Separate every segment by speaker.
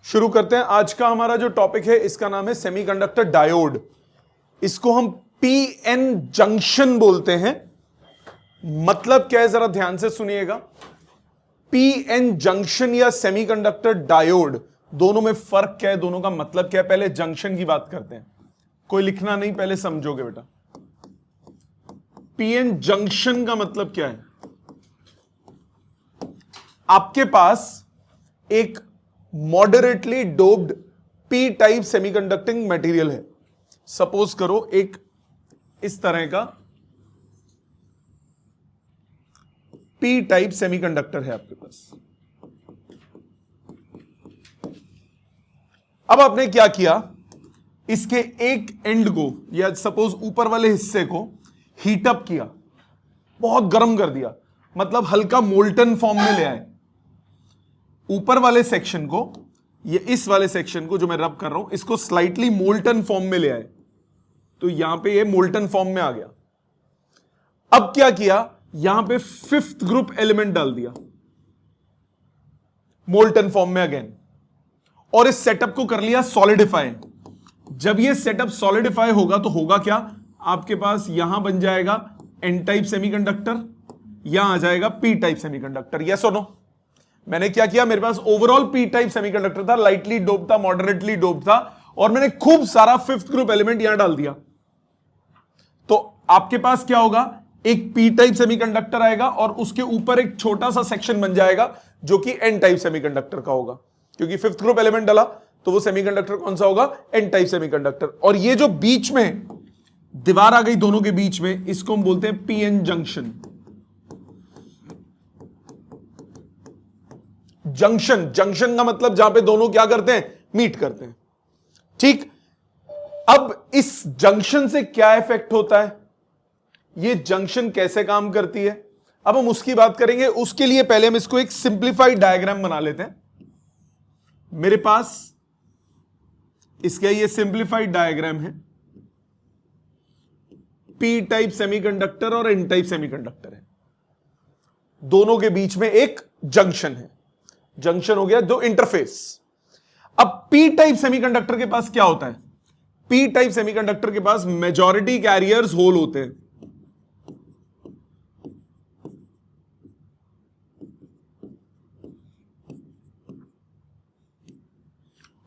Speaker 1: शुरू करते हैं। आज का हमारा जो टॉपिक है इसका नाम है सेमीकंडक्टर डायोड। इसको हम पीएन जंक्शन बोलते हैं। मतलब क्या है, जरा ध्यान से सुनिएगा। पीएन जंक्शन या सेमीकंडक्टर डायोड, दोनों में फर्क क्या है, दोनों का मतलब क्या है। पहले जंक्शन की बात करते हैं। कोई लिखना नहीं, पहले समझोगे बेटा। पीएन जंक्शन का मतलब क्या है। आपके पास एक moderately doped P type semiconducting material है। सपोज करो एक इस तरह का पी टाइप सेमीकंडक्टर है आपके पास। अब आपने क्या किया, इसके एक एंड को या सपोज ऊपर वाले हिस्से को हीट अप किया, बहुत गर्म कर दिया, मतलब हल्का मोल्टन फॉर्म में ले आए। ऊपर वाले सेक्शन को, ये इस वाले सेक्शन को जो मैं रब कर रहा हूं, इसको स्लाइटली मोल्टन फॉर्म में ले आए, तो यहां पे ये मोल्टन फॉर्म में आ गया। अब क्या किया, यहां पे फिफ्थ ग्रुप एलिमेंट डाल दिया मोल्टन फॉर्म में अगेन, और इस सेटअप को कर लिया सॉलिडिफाई। जब ये सेटअप सॉलिडिफाई होगा तो होगा क्या, आपके पास यहां बन जाएगा एन टाइप सेमीकंडक्टर, यहां आ जाएगा पी टाइप सेमीकंडक्टर। यस और नो। मैंने क्या किया, मेरे पास ओवरऑल पी टाइप सेमीकंडक्टर था, लाइटली डोप था, मॉडरेटली डोप था, और मैंने खूब सारा फिफ्थ ग्रुप एलिमेंट यहां डाल दिया। तो आपके पास क्या होगा, एक पी टाइप सेमीकंडक्टर आएगा और उसके ऊपर एक छोटा सा सेक्शन बन जाएगा जो कि एन टाइप सेमीकंडक्टर का होगा, क्योंकि फिफ्थ ग्रुप एलिमेंट डाला तो वो सेमीकंडक्टर कौन सा होगा, एन टाइप सेमीकंडक्टर। और ये जो बीच में दीवार आ गई दोनों के बीच में, इसको हम बोलते हैं पीएन जंक्शन। जंक्शन, जंक्शन का मतलब जहां पे दोनों क्या करते हैं, मीट करते हैं। ठीक। अब इस जंक्शन से क्या इफेक्ट होता है, ये जंक्शन कैसे काम करती है, अब हम उसकी बात करेंगे। उसके लिए पहले हम इसको एक सिंप्लीफाइड डायग्राम बना लेते हैं। मेरे पास इसका ये सिंप्लीफाइड डायग्राम है। पी टाइप सेमीकंडक्टर और एन टाइप सेमीकंडक्टर है, दोनों के बीच में एक जंक्शन है। जंक्शन हो गया दो इंटरफेस। अब पी टाइप सेमीकंडक्टर के पास क्या होता है, पी टाइप सेमीकंडक्टर के पास मेजॉरिटी कैरियर्स होल होते हैं।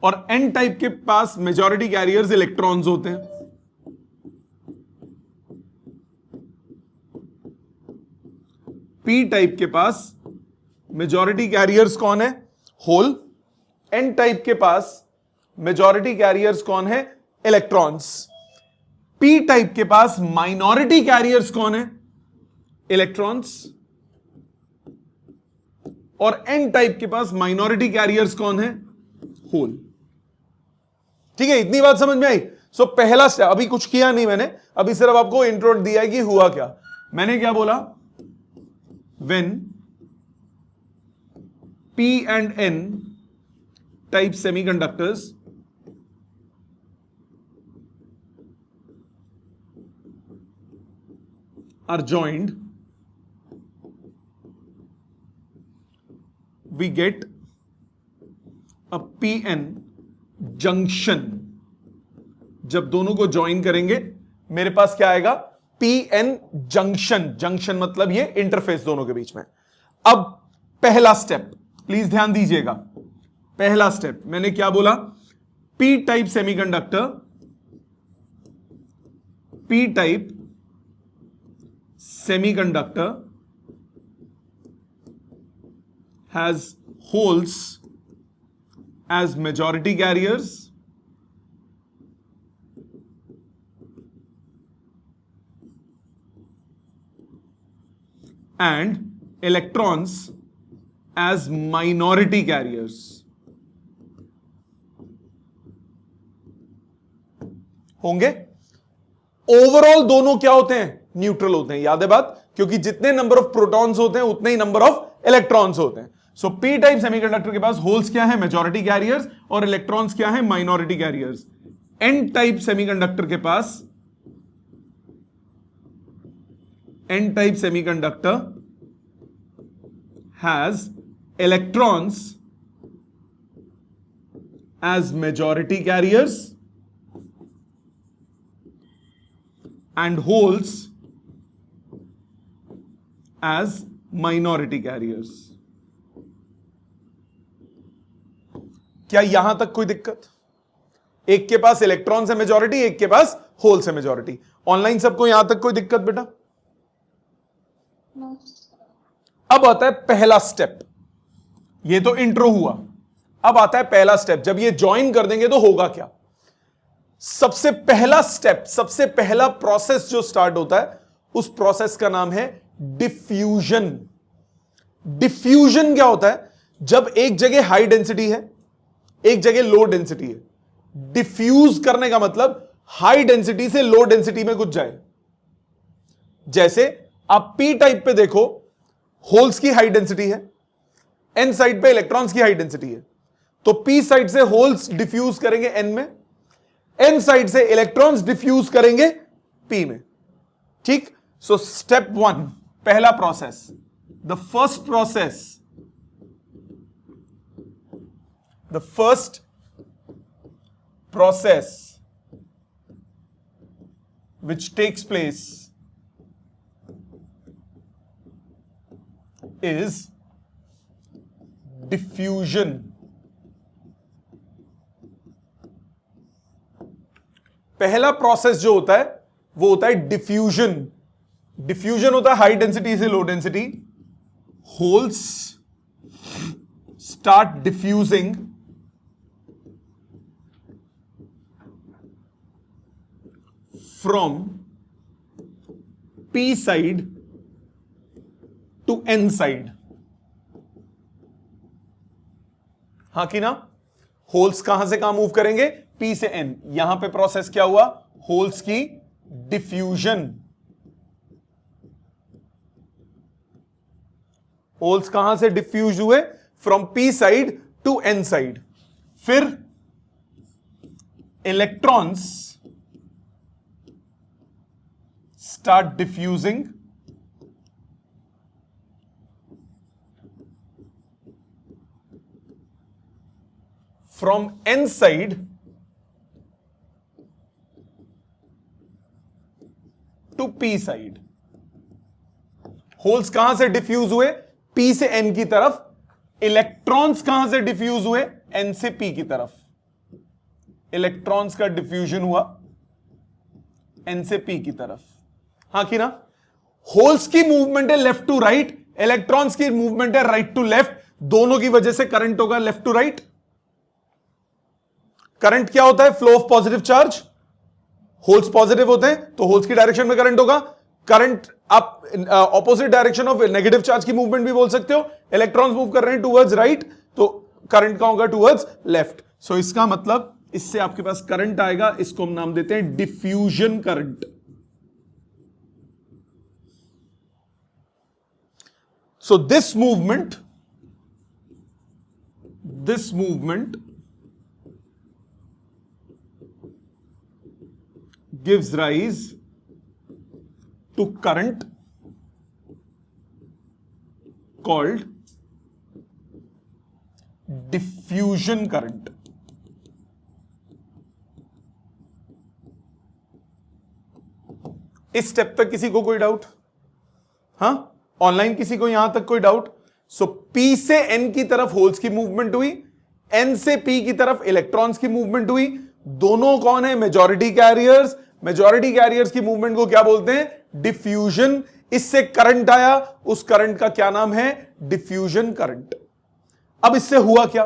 Speaker 1: और एन टाइप के पास मेजॉरिटी कैरियर्स इलेक्ट्रॉन्स होते हैं। पी टाइप के पास मेजॉरिटी कैरियर्स कौन है, होल। एन टाइप के पास मेजॉरिटी कैरियर्स कौन है, इलेक्ट्रॉन्स। पी टाइप के पास माइनॉरिटी कैरियर्स कौन है, इलेक्ट्रॉन्स। और एन टाइप के पास माइनॉरिटी कैरियर्स कौन है, होल। ठीक है, इतनी बात समझ में आई। सो पहला स्टेप, अभी कुछ किया नहीं मैंने, अभी सिर्फ आपको इंट्रो दिया है कि हुआ क्या। मैंने क्या बोला, when P and N type semiconductors are joined, we get a PN junction। जब दोनों को ज्वाइन करेंगे मेरे पास क्या आएगा, PN जंक्शन। जंक्शन मतलब ये इंटरफेस दोनों के बीच में। अब पहला स्टेप प्लीज ध्यान दीजिएगा। पहला स्टेप मैंने क्या बोला, P type semiconductor, P type semiconductor has holes as majority carriers and electrons as minority carriers। होंगे। ओवरऑल दोनों क्या होते हैं, न्यूट्रल होते हैं। याद है बात, क्योंकि जितने नंबर ऑफ प्रोटॉन्स होते हैं उतने ही नंबर ऑफ इलेक्ट्रॉन्स होते हैं। सो पी टाइप सेमीकंडक्टर के पास होल्स क्या है, मेजॉरिटी कैरियर्स, और इलेक्ट्रॉन्स क्या है, minority carriers. N type semiconductor के पास, N type semiconductor has electrons as majority carriers and holes as minority carriers. क्या यहां तक कोई दिक्कत? एक के पास इलेक्ट्रॉन से मेजॉरिटी, एक के पास होल से मेजॉरिटी. ऑनलाइन सबको यहां तक कोई दिक्कत बेटा? अब आता है पहला स्टेप. ये तो इंट्रो हुआ. अब आता है पहला स्टेप. जब ये ज्वाइन कर देंगे तो होगा क्या? सबसे पहला स्टेप, सबसे पहला प्रोसेस जो स्टार्ट होता है, उस प्रोसेस का नाम है डिफ्यूजन. डिफ्यूजन क्या होता है? जब एक जगह हाई डेंसिटी है, एक जगह लो डेंसिटी है. डिफ्यूज करने का मतलब हाई डेंसिटी से लो डेंसिटी में कुछ जाए. जैसे आप पी टाइप पे देखो, होल्स की हाई डेंसिटी है, एन साइड पे इलेक्ट्रॉन्स की हाई डेंसिटी है. तो पी साइड से होल्स डिफ्यूज करेंगे एन में, एन साइड से इलेक्ट्रॉन्स डिफ्यूज करेंगे पी में. ठीक. सो स्टेप 1, पहला process, the first process, the first process which takes place is diffusion. पहला प्रोसेस जो होता है वो होता है डिफ्यूजन. डिफ्यूजन होता है हाई डेंसिटी से low density. Holes start diffusing from P side to N side. हां कि ना? होल्स कहां से कहां मूव करेंगे? P से N. यहां पे प्रोसेस क्या हुआ? होल्स की डिफ्यूजन. होल्स कहां से डिफ्यूज हुए? From P side to N side. फिर electrons start diffusing from N side to P side. Holes कहां से डिफ्यूज हुए? P से N की तरफ. इलेक्ट्रॉन्स कहां से डिफ्यूज हुए? N से P की तरफ. इलेक्ट्रॉन्स का डिफ्यूजन हुआ N से P की तरफ. हां कि ना? होल्स की मूवमेंट है लेफ्ट टू राइट, इलेक्ट्रॉन्स की मूवमेंट है राइट टू लेफ्ट. दोनों की वजह से करंट होगा लेफ्ट टू राइट. करंट क्या होता है? Flow of positive charge. Holes positive होते हैं तो होल्स की डायरेक्शन में करंट होगा. करंट आप opposite direction of negative charge की मूवमेंट भी बोल सकते हो. इलेक्ट्रॉन्स मूव कर रहे हैं टूवर्ड्स राइट तो करंट का होगा टूवर्ड्स लेफ्ट. सो इसका मतलब इससे आपके पास करंट आएगा. इसको हम नाम देते हैं diffusion current. So this movement gives rise to current called diffusion current. इस स्टेप तक किसी को कोई डाउट? हां, ऑनलाइन किसी को यहां तक कोई डाउट? सो P से N की तरफ होल्स की मूवमेंट हुई, N से P की तरफ इलेक्ट्रॉन्स की मूवमेंट हुई. दोनों कौन है? Majority carriers. मेजॉरिटी कैरियर्स की मूवमेंट को क्या बोलते हैं? डिफ्यूजन. इससे करंट आया, उस करंट का क्या नाम है? Diffusion current. अब इससे हुआ क्या?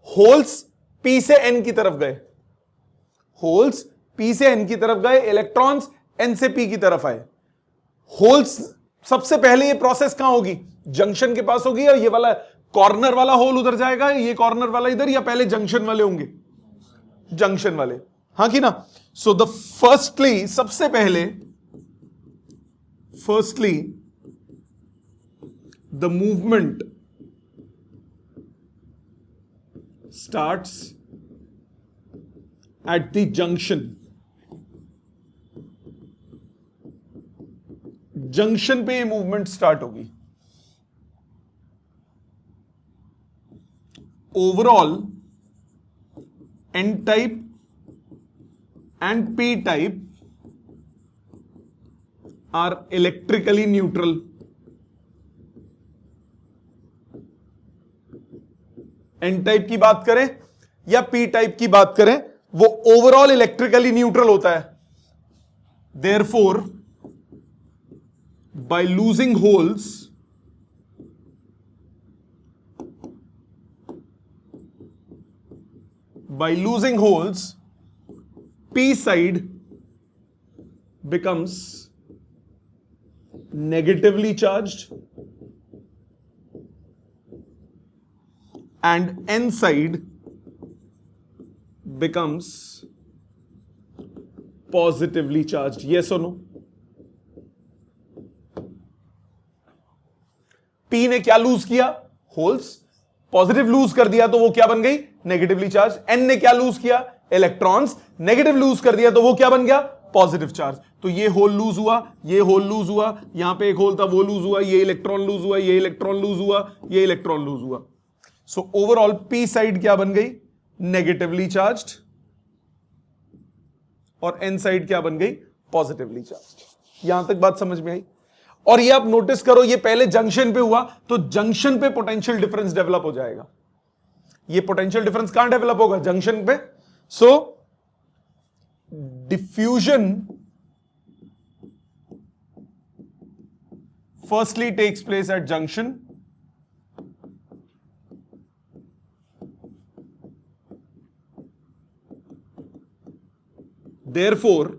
Speaker 1: होल्स P से N की तरफ गए, होल्स P से N की तरफ गए, इलेक्ट्रॉन्स N से P की तरफ आए. होल्स सबसे पहले ये प्रोसेस कहां होगी? जंक्शन के पास होगी, या ये वाला कॉर्नर वाला होल उधर जाएगा, ये कॉर्नर वाला इधर, या पहले जंक्शन वाले होंगे? जंक्शन वाले. हां कि ना? सो द फर्स्टली, सबसे पहले, firstly the movement starts at the junction. Junction पे ये मूवमेंट स्टार्ट होगी. Overall N type and P type are electrically neutral. N type की बात करें या P टाइप की बात करें, वो ओवरऑल इलेक्ट्रिकली न्यूट्रल होता है. Therefore, by losing holes, P side becomes negatively charged and N side becomes positively charged. Yes or no? P ने क्या लूज किया? होल्स. पॉजिटिव लूज कर दिया तो वो क्या बन गई? Negatively charge. N ने क्या लूज किया? इलेक्ट्रॉन्स. नेगेटिव लूज कर दिया तो वो क्या बन गया? Positive charge. तो ये होल लूज हुआ, ये होल लूज हुआ, यहां पे एक होल था वो लूज हुआ, ये इलेक्ट्रॉन लूज हुआ, ये इलेक्ट्रॉन लूज हुआ, ये इलेक्ट्रॉन लूज हुआ. सो ओवरऑल P साइड क्या बन गई? Negatively charged. और N साइड क्या बन गई? Positively charged. यहां तक बात समझ में आई? और ये आप नोटिस करो, ये पहले जंक्शन पे हुआ, तो जंक्शन पे पोटेंशियल डिफरेंस डेवलप हो जाएगा. ये पोटेंशियल डिफरेंस कहां डेवलप होगा? जंक्शन पे. सो diffusion firstly takes place at junction. Therefore,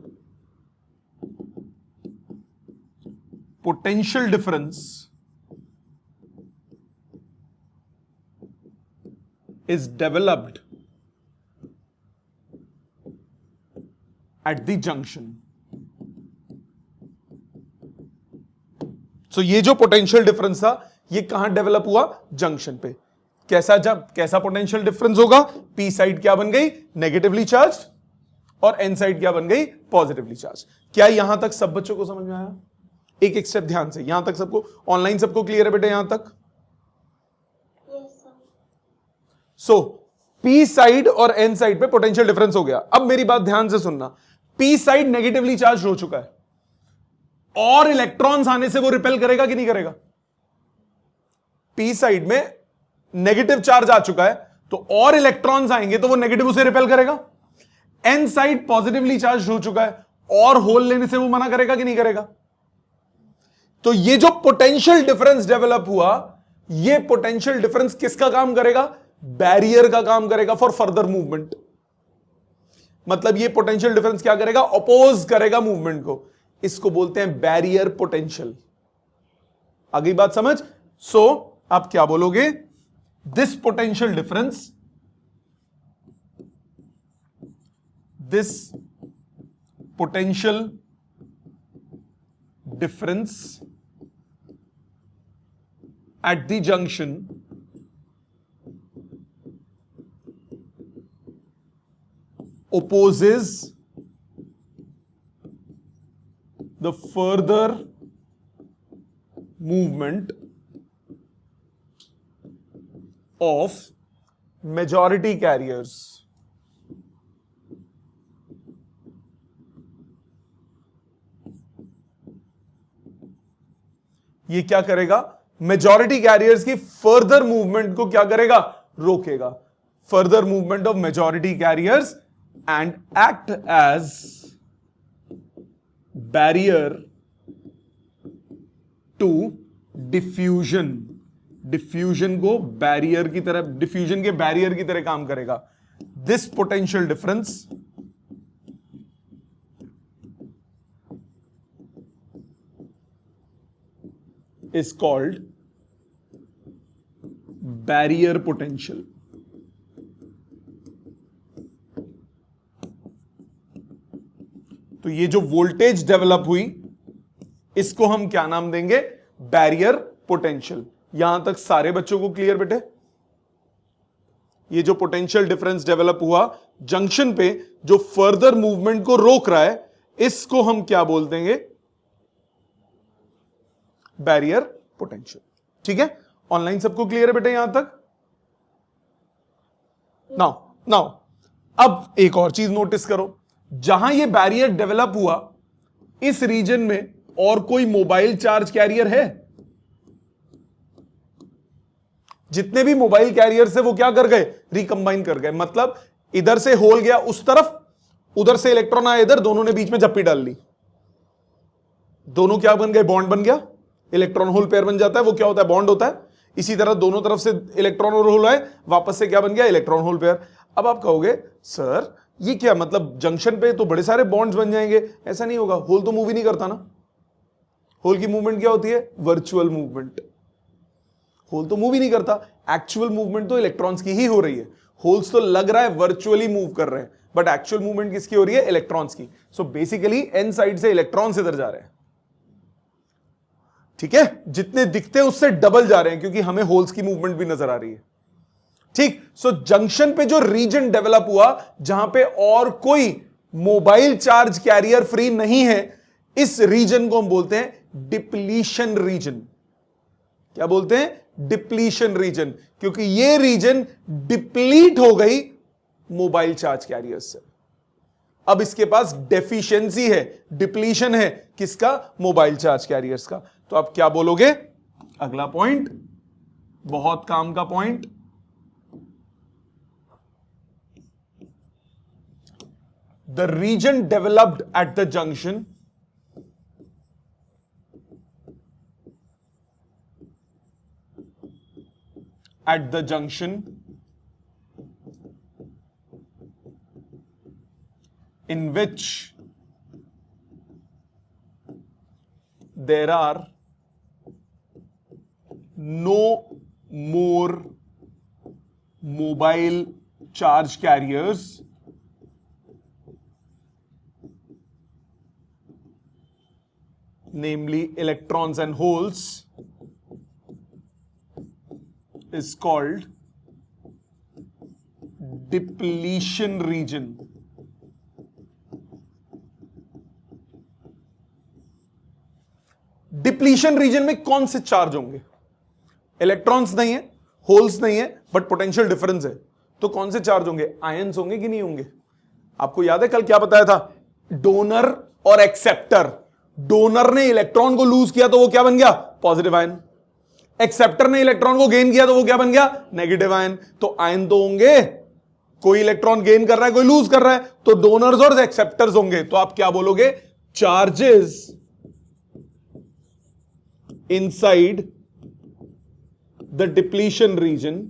Speaker 1: potential difference is developed at the junction. So ये जो पोटेंशियल डिफरेंस था, ये कहां डेवलप हुआ? जंक्शन पे. कैसा पोटेंशियल डिफरेंस होगा? P साइड क्या बन गई? Negatively charge. और N साइड क्या बन गई? Positively charge. क्या यहां तक सब बच्चों को समझ में आया? एक एक स्टेप ध्यान से. यहां तक सबको, ऑनलाइन सबको क्लियर है बेटे यहां तक? सो P साइड और N साइड पे पोटेंशियल डिफरेंस हो गया. अब मेरी बात ध्यान से सुनना. P साइड नेगेटिवली चार्ज हो चुका है और इलेक्ट्रॉन्स आने से वो रिपेल करेगा कि नहीं करेगा? P साइड में नेगेटिव चार्ज आ चुका है, तो और इलेक्ट्रॉन्स आएंगे तो वो नेगेटिव उसे रिपेल करेगा. N साइड पॉजिटिवली चार्ज हो चुका है, और होल लेने से वो मना करेगा कि नहीं करेगा? तो ये जो पोटेंशियल डिफरेंस डेवलप हुआ, ये पोटेंशियल डिफरेंस किसका काम करेगा? बैरियर का काम करेगा फॉर फर्दर मूवमेंट. मतलब ये पोटेंशियल डिफरेंस क्या करेगा? अपोज करेगा मूवमेंट को. इसको बोलते हैं बैरियर पोटेंशियल. आगे बात समझ? सो आप क्या बोलोगे? This potential difference, this potential difference at the junction opposes the further movement of majority carriers. ये क्या करेगा? मेजॉरिटी कैरियर्स की फर्दर मूवमेंट को क्या करेगा? रोकेगा. Further movement of majority carriers and act as barrier to diffusion. Diffusion को barrier की तरह, डिफ्यूजन के बैरियर की तरह काम करेगा. This potential difference is called barrier potential. तो ये जो वोल्टेज डेवलप हुई, इसको हम क्या नाम देंगे? Barrier potential. यहां तक सारे बच्चों को क्लियर बेटे? ये जो पोटेंशियल डिफरेंस डेवलप हुआ जंक्शन पे, जो फर्दर मूवमेंट को रोक रहा है, इसको हम क्या बोल देंगे? Barrier potential. ठीक है? ऑनलाइन सबको क्लियर है बेटा यहां तक? नाउ अब एक और चीज नोटिस करो, जहां ये बैरियर डेवलप हुआ इस रीजन में और कोई मोबाइल चार्ज कैरियर है? जितने भी मोबाइल कैरियर से वो क्या कर गए? रिकंबाइन कर गए। मतलब इधर से होल गया उस तरफ, उधर से इलेक्ट्रॉन आया इधर, दोनों ने बीच में झप्पी डाल ली, दोनों क्या बन गए? बॉन्ड बन गया, इलेक्ट्रॉन होल पेयर बन जाता है, वो क्या होता है? बॉन्ड होता है। इसी तरह दोनों तरफ से इलेक्ट्रॉन और होल आए, वापस से क्या बन गया? Electron hole pair. अब आप कहोगे सर ये क्या मतलब, जंक्शन पे तो बड़े सारे बॉन्ड्स बन जाएंगे। ऐसा नहीं होगा, होल तो मूव ही नहीं करता ना। होल की मूवमेंट क्या होती है? Virtual movement. होल तो मूव ही नहीं करता, एक्चुअल मूवमेंट तो इलेक्ट्रॉन्स की ही हो रही है। होल्स तो लग रहा है वर्चुअली मूव कर रहे हैं, बट एक्चुअल मूवमेंट किसकी हो रही है? इलेक्ट्रॉन्स की। सो बेसिकली एन साइड से इलेक्ट्रॉन्स इधर जा रहे हैं, ठीक है, जितने दिखते हैं उससे डबल जा रहे हैं, क्योंकि हमें होल्स की मूवमेंट भी नजर आ रही है। ठीक, सो जंक्शन पे जो रीजन डेवलप हुआ जहां पे और कोई मोबाइल चार्ज कैरियर फ्री नहीं है, इस रीजन को हम बोलते हैं डिप्लीशन रीजन। क्या बोलते हैं? डिप्लीशन रीजन, क्योंकि ये रीजन डिप्लीट हो गई मोबाइल चार्ज कैरियर्स से। अब इसके पास डेफिशिएंसी है, डिप्लीशन है, किसका? मोबाइल चार्ज कैरियर्स का। तो आप क्या बोलोगे? अगला पॉइंट, बहुत काम का point, the region developed at the junction in which there are no more mobile charge carriers, namely electrons and holes, is called depletion region. Depletion region में कौन से चार्ज होंगे? इलेक्ट्रॉन्स नहीं है, होल्स नहीं है, बट पोटेंशियल डिफरेंस है। तो कौन से चार्ज होंगे? आयंस होंगे कि नहीं होंगे? आपको याद है कल क्या बताया था? डोनर और एक्सेप्टर। डोनर ने इलेक्ट्रॉन को लूज किया तो वो क्या बन गया? Positive ion. एक्सेप्टर ने इलेक्ट्रॉन को गेन किया तो वो क्या बन गया? Negative ion. तो आयन तो होंगे, कोई इलेक्ट्रॉन गेन कर रहा है, कोई लूज कर रहा है, तो डोनर्स और एक्सेप्टर्स होंगे। तो आप क्या बोलोगे? Charges inside the depletion region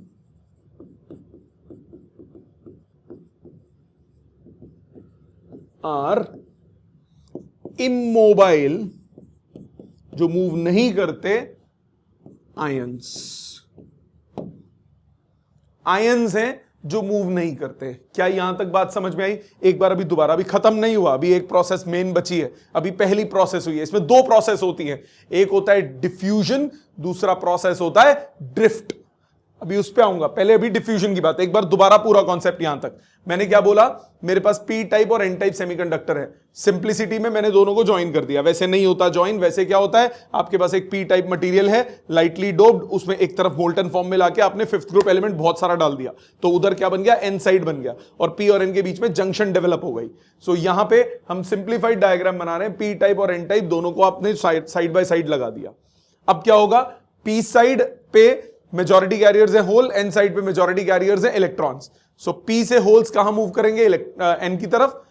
Speaker 1: are immobile, जो मूव नहीं करते, आयंस। आयंस हैं जो मूव नहीं करते। क्या यहां तक बात समझ में आई? एक बार अभी दोबारा, अभी खत्म नहीं हुआ, अभी एक प्रोसेस मेन बची है, अभी पहली प्रोसेस हुई है। इसमें दो प्रोसेस होती है, एक होता है डिफ्यूजन, दूसरा प्रोसेस होता है ड्रिफ्ट। अभी उस पे आऊंगा, पहले अभी डिफ्यूजन की बात। एक बार दोबारा पूरा कॉन्सेप्ट यहां तक। मैंने क्या बोला? मेरे पास पी टाइप और एन टाइप सेमीकंडक्टर है। सिंप्लिसिटी में मैंने दोनों को ज्वाइन कर दिया। वैसे नहीं होता ज्वाइन, वैसे क्या होता है, आपके पास एक पी टाइप मटेरियल है, लाइटली डोप्ड, उसमें एक तरफ मोल्टन फॉर्म में लाके आपने फिफ्थ ग्रुप एलिमेंट बहुत सारा डाल दिया, तो उधर क्या बन गया? एन साइड बन गया, और पी और एन के बीच में जंक्शन डेवलप हो गई। सो यहां पे हम सिंप्लीफाइड डायग्राम बना रहे हैं, पी टाइप और एन टाइप दोनों को आपने साइड बाय साइड लगा दिया। अब क्या होगा? पी साइड पे मेजॉरिटी कैरियर्स है होल, एन साइड पे मेजॉरिटी कैरियर्स है इलेक्ट्रॉन्स। सो पी से होल्स कहां मूव करेंगे? एन की तरफ।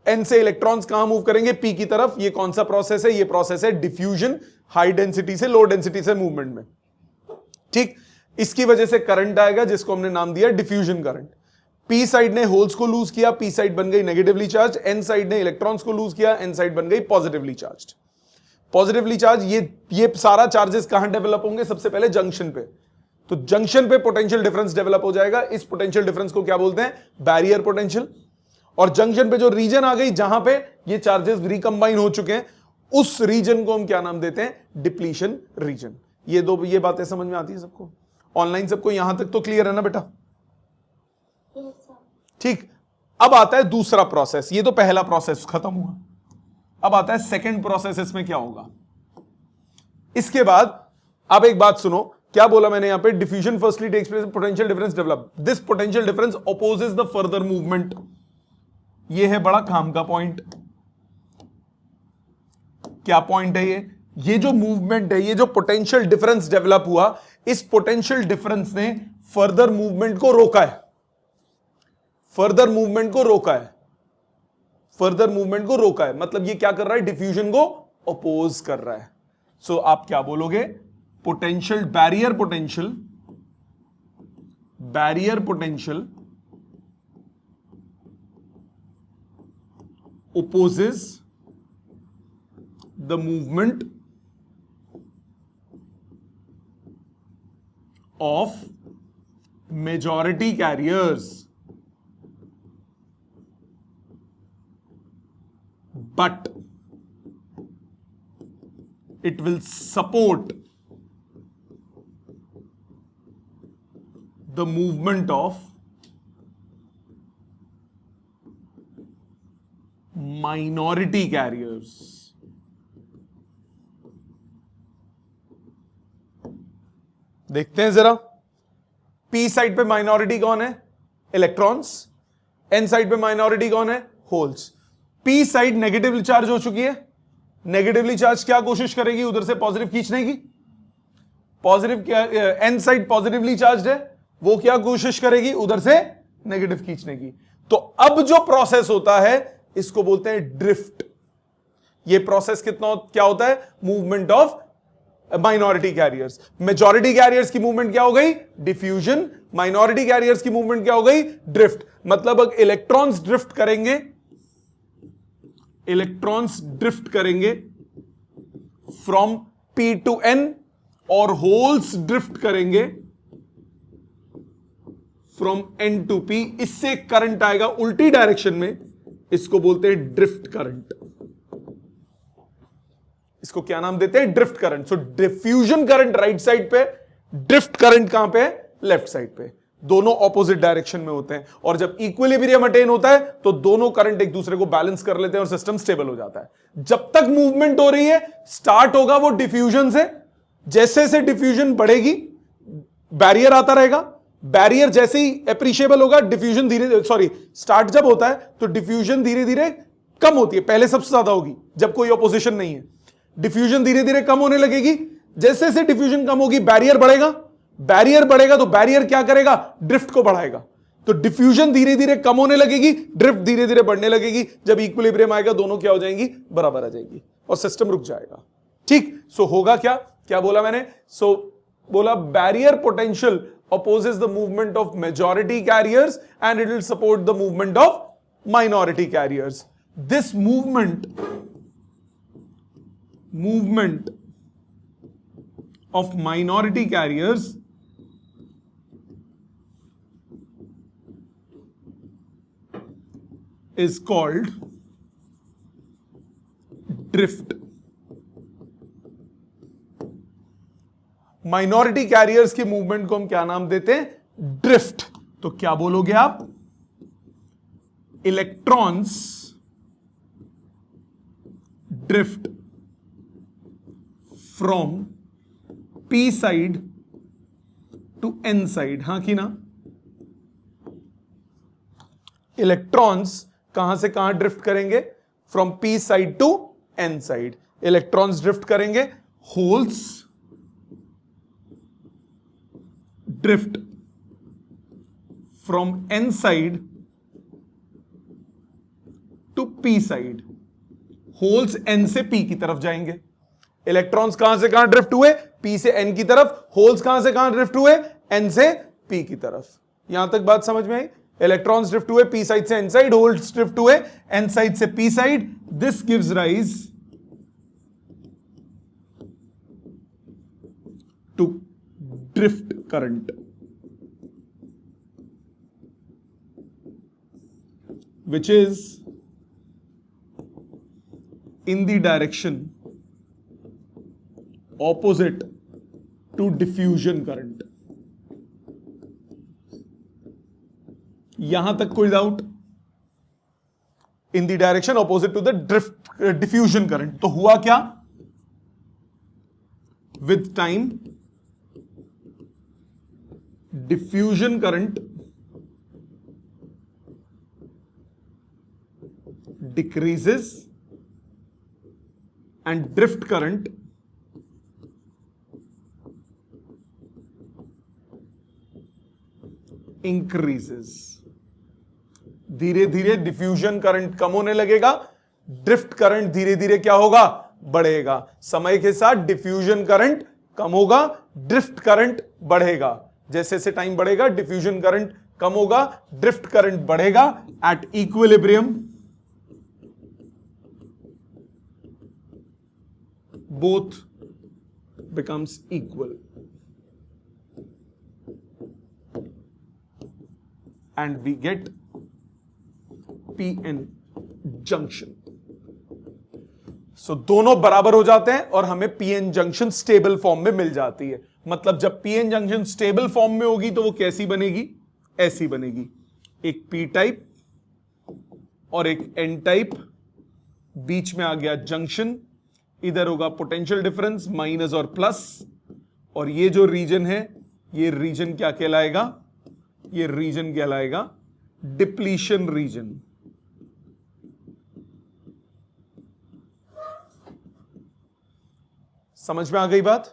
Speaker 1: एन से इलेक्ट्रॉन्स कहां मूव करेंगे? पी की तरफ। ये कौन सा प्रोसेस है? ये प्रोसेस है डिफ्यूजन, हाई डेंसिटी से लो डेंसिटी से मूवमेंट में। ठीक, इसकी वजह से करंट आएगा जिसको हमने नाम दिया डिफ्यूजन करंट। पी साइड ने होल्स को लूज किया, पी साइड बन गई नेगेटिवली चार्ज। एन साइड ने इलेक्ट्रॉन्स को लूज किया, एन साइड बन गई पॉजिटिवली चार्ज। पॉजिटिवली चार्ज, ये सारा चार्जेस कहां डेवलप होंगे? सबसे पहले जंक्शन पे। तो जंक्शन पे पोटेंशियल डिफरेंस डेवलप हो जाएगा। इस पोटेंशियल डिफरेंस को क्या बोलते हैं? Barrier potential. और जंक्शन पे जो रीजन आ गई जहां पे ये चार्जेस रिकंबाइन हो चुके हैं, उस रीजन को हम क्या नाम देते हैं? Depletion region. ये बातें समझ में आती है सबको? ऑनलाइन सबको यहां तक तो क्लियर है ना बेटा? ठीक, अब आता है दूसरा प्रोसेस। ये तो पहला प्रोसेस खत्म हुआ, अब आता है सेकंड प्रोसेस। इसमें क्या होगा? इसके बाद अब एक बात सुनो, क्या बोला मैंने यहां पे? Diffusion firstly takes place, potential difference develop, this potential difference opposes the further movement. ये है बड़ा काम का पॉइंट। क्या पॉइंट है ये? ये जो मूवमेंट है, ये जो पोटेंशियल डिफरेंस डेवलप हुआ, इस पोटेंशियल डिफरेंस ने फर्दर मूवमेंट को रोका है, फर्दर मूवमेंट को रोका है, फर्दर मूवमेंट को रोका है। मतलब ये क्या कर रहा है? डिफ्यूजन को अपोज कर रहा है। सो आप क्या बोलोगे? Potential, barrier potential, barrier potential opposes the movement of majority carriers, but it will support the movement of minority carriers. देखते हैं जरा, पी साइड पे माइनॉरिटी कौन है? इलेक्ट्रॉन्स। एन साइड पे माइनॉरिटी कौन है? Holes. P side negatively charge हो चुकी है, नेगेटिवली चार्ज क्या कोशिश करेगी? उधर से पॉजिटिव खींचने की। पॉजिटिव क्या, एन साइड पॉजिटिवली चार्ज है, वो क्या कोशिश करेगी? उधर से नेगेटिव खींचने की। तो अब जो प्रोसेस होता है इसको बोलते हैं ड्रिफ्ट। ये प्रोसेस कितना क्या होता है? Movement of minority carriers. Majority carriers की मूवमेंट क्या हो गई? डिफ्यूजन। माइनॉरिटी कैरियर्स की मूवमेंट क्या हो गई? ड्रिफ्ट। मतलब अगर इलेक्ट्रॉन्स ड्रिफ्ट करेंगे, इलेक्ट्रॉन्स ड्रिफ्ट करेंगे फ्रॉम पी टू एन, और होल्स ड्रिफ्ट करेंगे फ्रॉम एन टू पी। इससे करंट आएगा उल्टी डायरेक्शन में, इसको बोलते हैं ड्रिफ्ट करंट। इसको क्या नाम देते हैं? Drift current. So diffusion current right side पे, ड्रिफ्ट करंट कहां पे है? लेफ्ट साइड पे। दोनों ऑपोजिट डायरेक्शन में होते हैं, और जब इक्विलिब्रियम अटेन होता है तो दोनों करंट एक दूसरे को बैलेंस कर लेते हैं और सिस्टम स्टेबल हो जाता है। जब तक मूवमेंट हो रही है, स्टार्ट होगा वो डिफ्यूजन से। जैसे जैसे डिफ्यूजन बढ़ेगी, बैरियर आता रहेगा। बैरियर जैसे ही एप्रिशिएबल होगा, डिफ्यूजन धीरे, सॉरी, स्टार्ट जब होता है तो डिफ्यूजन धीरे धीरे कम होती है। पहले सबसे ज्यादा होगी जब कोई ऑपोजिशन नहीं है। डिफ्यूजन धीरे धीरे कम होने लगेगी। जैसे जैसे डिफ्यूजन कम होगी, बैरियर बढ़ेगा। बैरियर बढ़ेगा तो बैरियर क्या करेगा? ड्रिफ्ट को बढ़ाएगा। तो डिफ्यूजन धीरे धीरे कम होने लगेगी, ड्रिफ्ट धीरे धीरे बढ़ने लगेगी। जब इक्विलिब्रियम आएगा, दोनों क्या हो जाएंगी? बराबर आ जाएगी, और सिस्टम रुक जाएगा। ठीक। सो होगा क्या? क्या बोला मैंने? सो बोला barrier potential opposes the movement of majority carriers and it will support the movement of minority carriers. This movement of minority carriers is called drift. Minority carriers की मूवमेंट को हम क्या नाम देते हैं? ड्रिफ्ट। तो क्या बोलोगे आप? Electrons drift from P side to N side. हां कि ना? इलेक्ट्रॉन्स कहां से कहां ड्रिफ्ट करेंगे? From P side to N side electrons drift करेंगे। Holes drift from N side to P side. Holes N से पी की तरफ जाएंगे। इलेक्ट्रॉन्स कहां से कहां ड्रिफ्ट हुए? पी से एन की तरफ। होल्स कहां से कहां ड्रिफ्ट हुए? एन से पी की तरफ। यहां तक बात समझ में आई? इलेक्ट्रॉन्स ड्रिफ्ट हुए पी साइड से एन साइड, होल्स ड्रिफ्ट हुए एन साइड से P side. This gives rise to drift current, which is in the direction opposite to diffusion current. यहां तक कोई doubt? In the direction opposite to the drift diffusion current. तो हुआ क्या? With time diffusion current decreases and drift current increases। धीरे धीरे diffusion current कम होने लगेगा, ड्रिफ्ट करंट धीरे धीरे क्या होगा, बढ़ेगा। समय के साथ डिफ्यूजन करंट कम होगा, ड्रिफ्ट करंट बढ़ेगा। जैसे जैसे टाइम बढ़ेगा डिफ्यूजन करंट कम होगा, ड्रिफ्ट करंट बढ़ेगा। At equilibrium both becomes equal and we get PN junction। दोनों बराबर हो जाते हैं और हमें PN जंक्शन स्टेबल फॉर्म में मिल जाती है। मतलब जब PN जंक्शन स्टेबल फॉर्म में होगी तो वो कैसी बनेगी, ऐसी बनेगी, एक P टाइप और एक N टाइप, बीच में आ गया जंक्शन, इधर होगा पोटेंशियल डिफरेंस माइनस और प्लस, और ये जो रीजन है ये रीजन क्या कहलाएगा, ये रीजन कहलाएगा डिप्लीशन रीजन। समझ में आ गई बात।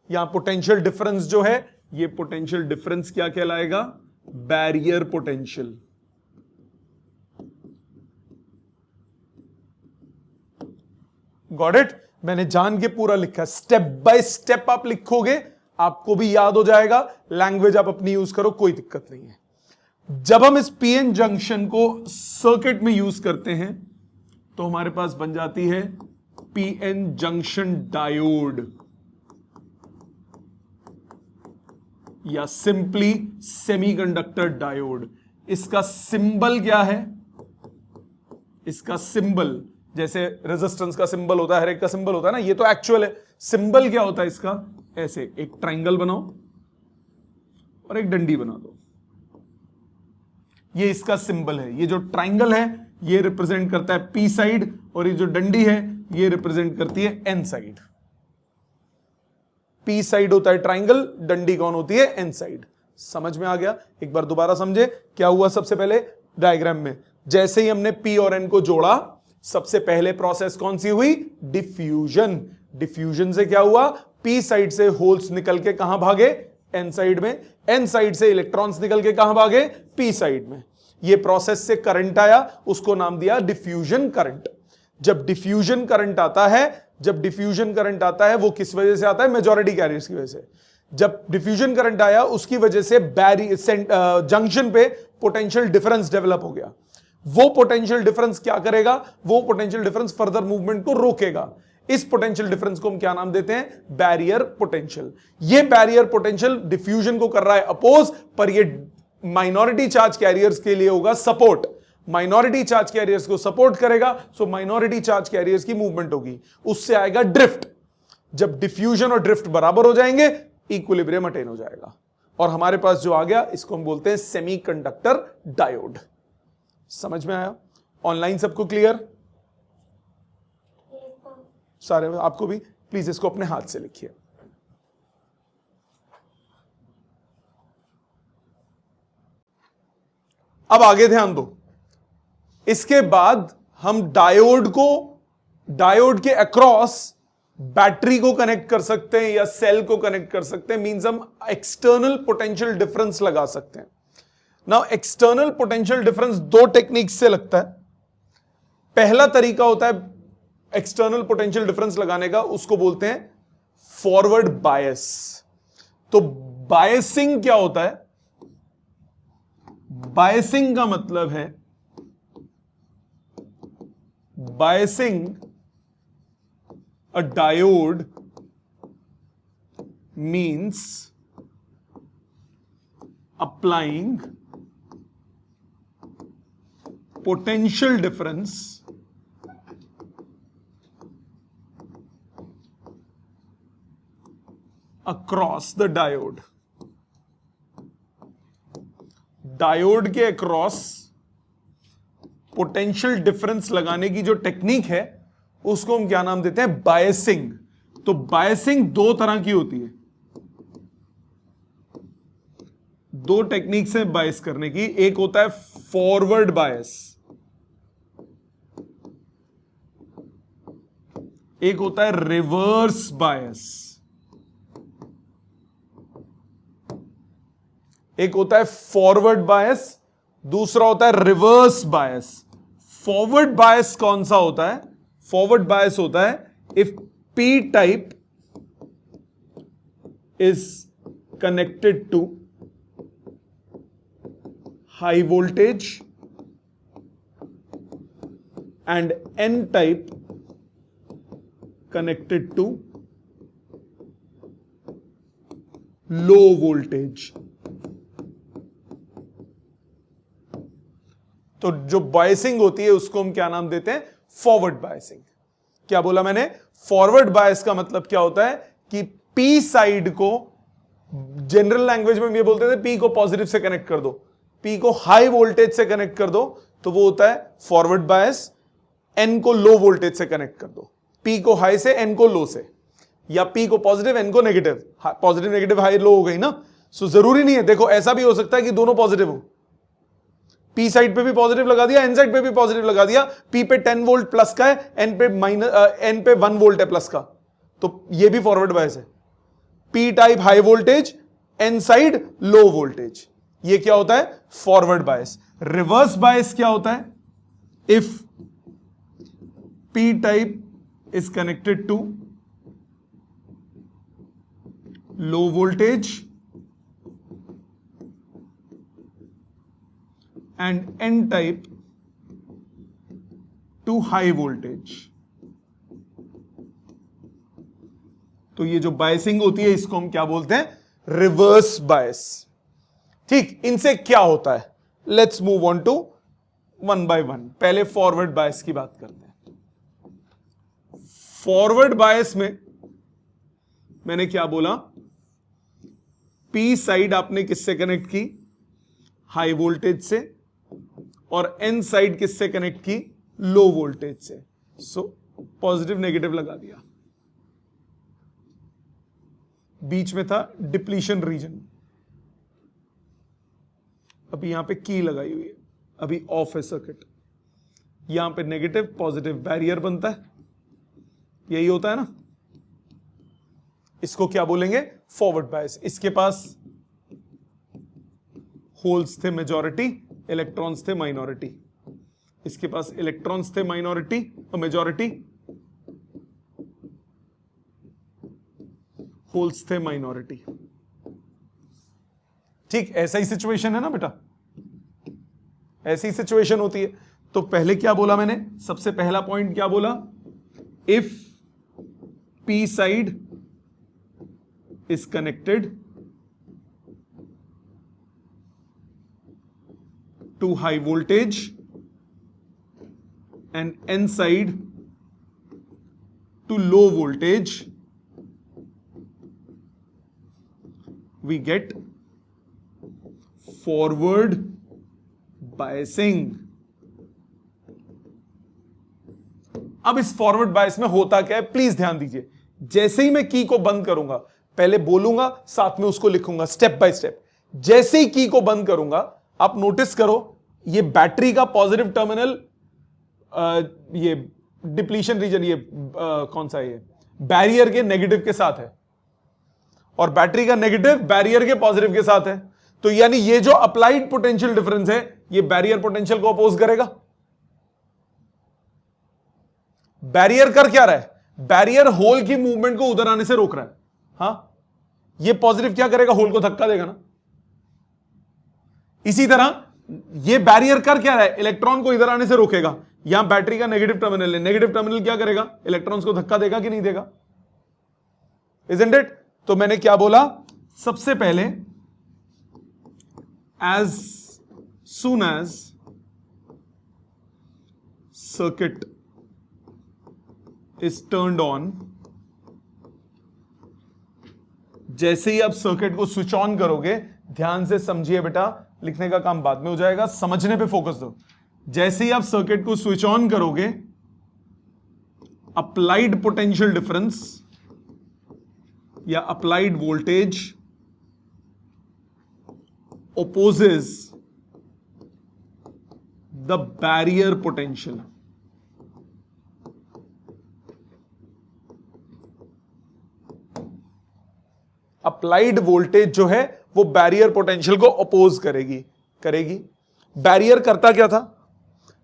Speaker 1: यहां पोटेंशियल डिफरेंस जो है, ये पोटेंशियल डिफरेंस क्या कहलाएगा, बैरियर पोटेंशियल। Got it. मैंने जान के पूरा लिखा, स्टेप बाय स्टेप आप लिखोगे आपको भी याद हो जाएगा। लैंग्वेज आप अपनी यूज करो, कोई दिक्कत नहीं है। जब हम इस पीएन जंक्शन को सर्किट में यूज करते हैं तो हमारे पास बन जाती है पीएन जंक्शन डायोड, या सिंपली सेमीकंडक्टर डायोड। इसका सिंबल क्या है, इसका सिंबल जैसे रेजिस्टेंस का सिंबल होता है, हर एक का सिंबल होता है ना, ये तो एक्चुअल है। सिंबल क्या होता है इसका, ऐसे एक ट्रायंगल बनाओ और एक डंडी बना दो, ये इसका सिंबल है। ये जो ट्रायंगल है ये रिप्रेजेंट करता है पी साइड, और ये जो डंडी है ये रिप्रेजेंट करती है एन साइड। पी साइड होता है ट्रायंगल, डंडी कौन होती है, एन साइड। समझ में आ गया। एक बार दोबारा समझे क्या हुआ। सबसे पहले डायग्राम में जैसे ही हमने पी और एन को जोड़ा, सबसे पहले प्रोसेस कौन सी हुई, डिफ्यूजन। डिफ्यूजन से क्या हुआ, पी साइड से होल्स निकल के कहां भागे, एन साइड में। एन साइड से इलेक्ट्रॉन्स निकल के कहां भागे, पी साइड में। ये प्रोसेस से करंट आया, उसको नाम दिया डिफ्यूजन करंट। जब डिफ्यूजन करंट आता है, जब डिफ्यूजन करंट आता है वो किस वजह से आता है, मेजॉरिटी कैरियर्स की वजह से। जब डिफ्यूजन करंट आया उसकी वजह से जंक्शन पे पोटेंशियल डिफरेंस डेवलप हो गया। वो पोटेंशियल डिफरेंस क्या करेगा, वो पोटेंशियल डिफरेंस फर्दर मूवमेंट को रोकेगा। इस पोटेंशियल डिफरेंस को हम क्या नाम देते हैं, बैरियर पोटेंशियल। ये बैरियर पोटेंशियल डिफ्यूजन को कर रहा है अपोज, पर ये माइनॉरिटी चार्ज कैरियर्स के लिए होगा सपोर्ट। माइनॉरिटी चार्ज कैरियर्स को सपोर्ट करेगा, सो माइनॉरिटी चार्ज कैरियर्स की मूवमेंट होगी, उससे आएगा ड्रिफ्ट। जब डिफ्यूजन और ड्रिफ्ट बराबर हो जाएंगे, इक्विलिब्रियम अटेन हो जाएगा, और हमारे पास जो आ गया इसको हम बोलते हैं सेमीकंडक्टर डायोड। समझ में आया। ऑनलाइन सबको क्लियर, सारे आपको भी। प्लीज इसको अपने हाथ से लिखिए। अब आगे ध्यान दो। इसके बाद हम डायोड के अक्रॉस बैटरी को कनेक्ट कर सकते हैं या सेल को कनेक्ट कर सकते हैं। मींस हम एक्सटर्नल पोटेंशियल डिफरेंस लगा सकते हैं। नाउ एक्सटर्नल पोटेंशियल डिफरेंस दो टेक्निक से लगता है। पहला तरीका होता है एक्सटर्नल पोटेंशियल डिफरेंस लगाने का, उसको बोलते हैं फॉरवर्ड बायस। तो बायसिंग क्या होता है, बायसिंग का मतलब है, biasing a diode means applying potential difference across the diode। Diode के अक्रॉस पोटेंशियल डिफरेंस लगाने की जो टेक्निक है उसको हम क्या नाम देते हैं, बायसिंग। तो बायसिंग दो तरह की होती है। दो टेक्निक से बायस करने की, एक होता है फॉरवर्ड बायस, एक होता है रिवर्स बायस। एक होता है फॉरवर्ड बायस, दूसरा होता है रिवर्स बायस। फॉरवर्ड बायस कौन सा होता है? फॉरवर्ड बायस होता है if P type is connected to high voltage and N type connected to low voltage। तो जो बायसिंग होती है उसको हम क्या नाम देते हैं? Forward biasing. क्या बोला मैंने? फॉरवर्ड बायस का मतलब क्या होता है कि पी साइड को, जनरल लैंग्वेज में ये बोलते थे, पी को पॉजिटिव से कनेक्ट कर दो, पी को हाई वोल्टेज से कनेक्ट कर दो, तो वो होता है फॉरवर्ड बायस। एन को लो वोल्टेज से कनेक्ट कर दो, पी को हाई से एन को लो से, या पी को पॉजिटिव एन को negative, positive negative high low हो गई ना। सो जरूरी नहीं है, देखो ऐसा भी हो सकता है कि दोनों पॉजिटिव हो, पी साइड पे भी पॉजिटिव लगा दिया, एन साइड पे भी पॉजिटिव लगा दिया, पी पे 10 वोल्ट प्लस का है, एन पे 1 वोल्ट है प्लस का, तो ये भी फॉरवर्ड बायस है। P type high voltage, N side low voltage, ये क्या होता है? Forward bias. रिवर्स बायस क्या होता है? If P type is connected to low voltage and N type to high voltage. तो ये जो बायसिंग होती है इसको हम क्या बोलते हैं? Reverse bias. ठीक, इनसे क्या होता है? Let's move on to one by one. पहले फॉरवर्ड बायस की बात करते हैं। फॉरवर्ड बायस में मैंने क्या बोला? पी साइड आपने किससे कनेक्ट की? हाई वोल्टेज से, और एन साइड किससे कनेक्ट की? लो वोल्टेज से। सो पॉजिटिव नेगेटिव लगा दिया, बीच में था डिप्लीशन रीजन, अभी यहां पे की लगाई हुई है, अभी ऑफ है सर्किट, यहां पे नेगेटिव पॉजिटिव बैरियर बनता है, यही होता है ना। इसको क्या बोलेंगे? Forward bias. इसके पास होल्स थे मेजॉरिटी, इलेक्ट्रॉन्स थे माइनॉरिटी, इसके पास इलेक्ट्रॉन्स थे माइनॉरिटी और मेजॉरिटी, होल्स थे माइनॉरिटी। ठीक, ऐसा ही सिचुएशन है ना बेटा, ऐसी सिचुएशन होती है। तो पहले क्या बोला मैंने? सबसे पहला पॉइंट क्या बोला? If P side is connected to high voltage and N side to low voltage, we get forward biasing। अब इस फॉरवर्ड बायस में होता क्या है, प्लीज ध्यान दीजिए। जैसे ही मैं की को बंद करूंगा, पहले बोलूंगा साथ में उसको लिखूंगा स्टेप बाय स्टेप। जैसे ही की को बंद करूंगा, आप नोटिस करो ये बैटरी का पॉजिटिव टर्मिनल, ये डिप्लीशन रीजन, ये कौन सा है, ये बैरियर के नेगेटिव के साथ है, और बैटरी का नेगेटिव बैरियर के पॉजिटिव के साथ है। तो यानी ये जो अप्लाइड पोटेंशियल डिफरेंस है, ये बैरियर पोटेंशियल को अपोज करेगा। बैरियर कर क्या रहा है? बैरियर होल की मूवमेंट को उधर आने से रोक रहा है। हाँ, ये पॉजिटिव क्या करेगा? होल को धक्का देगा ना। इसी तरह ये बैरियर कर क्या रहा है? इलेक्ट्रॉन को इधर आने से रोकेगा। यहां बैटरी का नेगेटिव टर्मिनल है, नेगेटिव टर्मिनल क्या करेगा? इलेक्ट्रॉन्स को धक्का देगा कि नहीं देगा? Isn't it? तो मैंने क्या बोला? सबसे पहले as soon as circuit is turned on, जैसे ही आप सर्किट को स्विच ऑन करोगे, ध्यान से समझिए बेटा, लिखने का काम बाद में हो जाएगा, समझने पे फोकस दो। जैसे ही आप सर्किट को स्विच ऑन करोगे, अप्लाइड पोटेंशियल डिफरेंस या applied voltage opposes the barrier potential. Applied voltage जो है वो बैरियर पोटेंशियल को अपोज करेगी। बैरियर करता क्या था?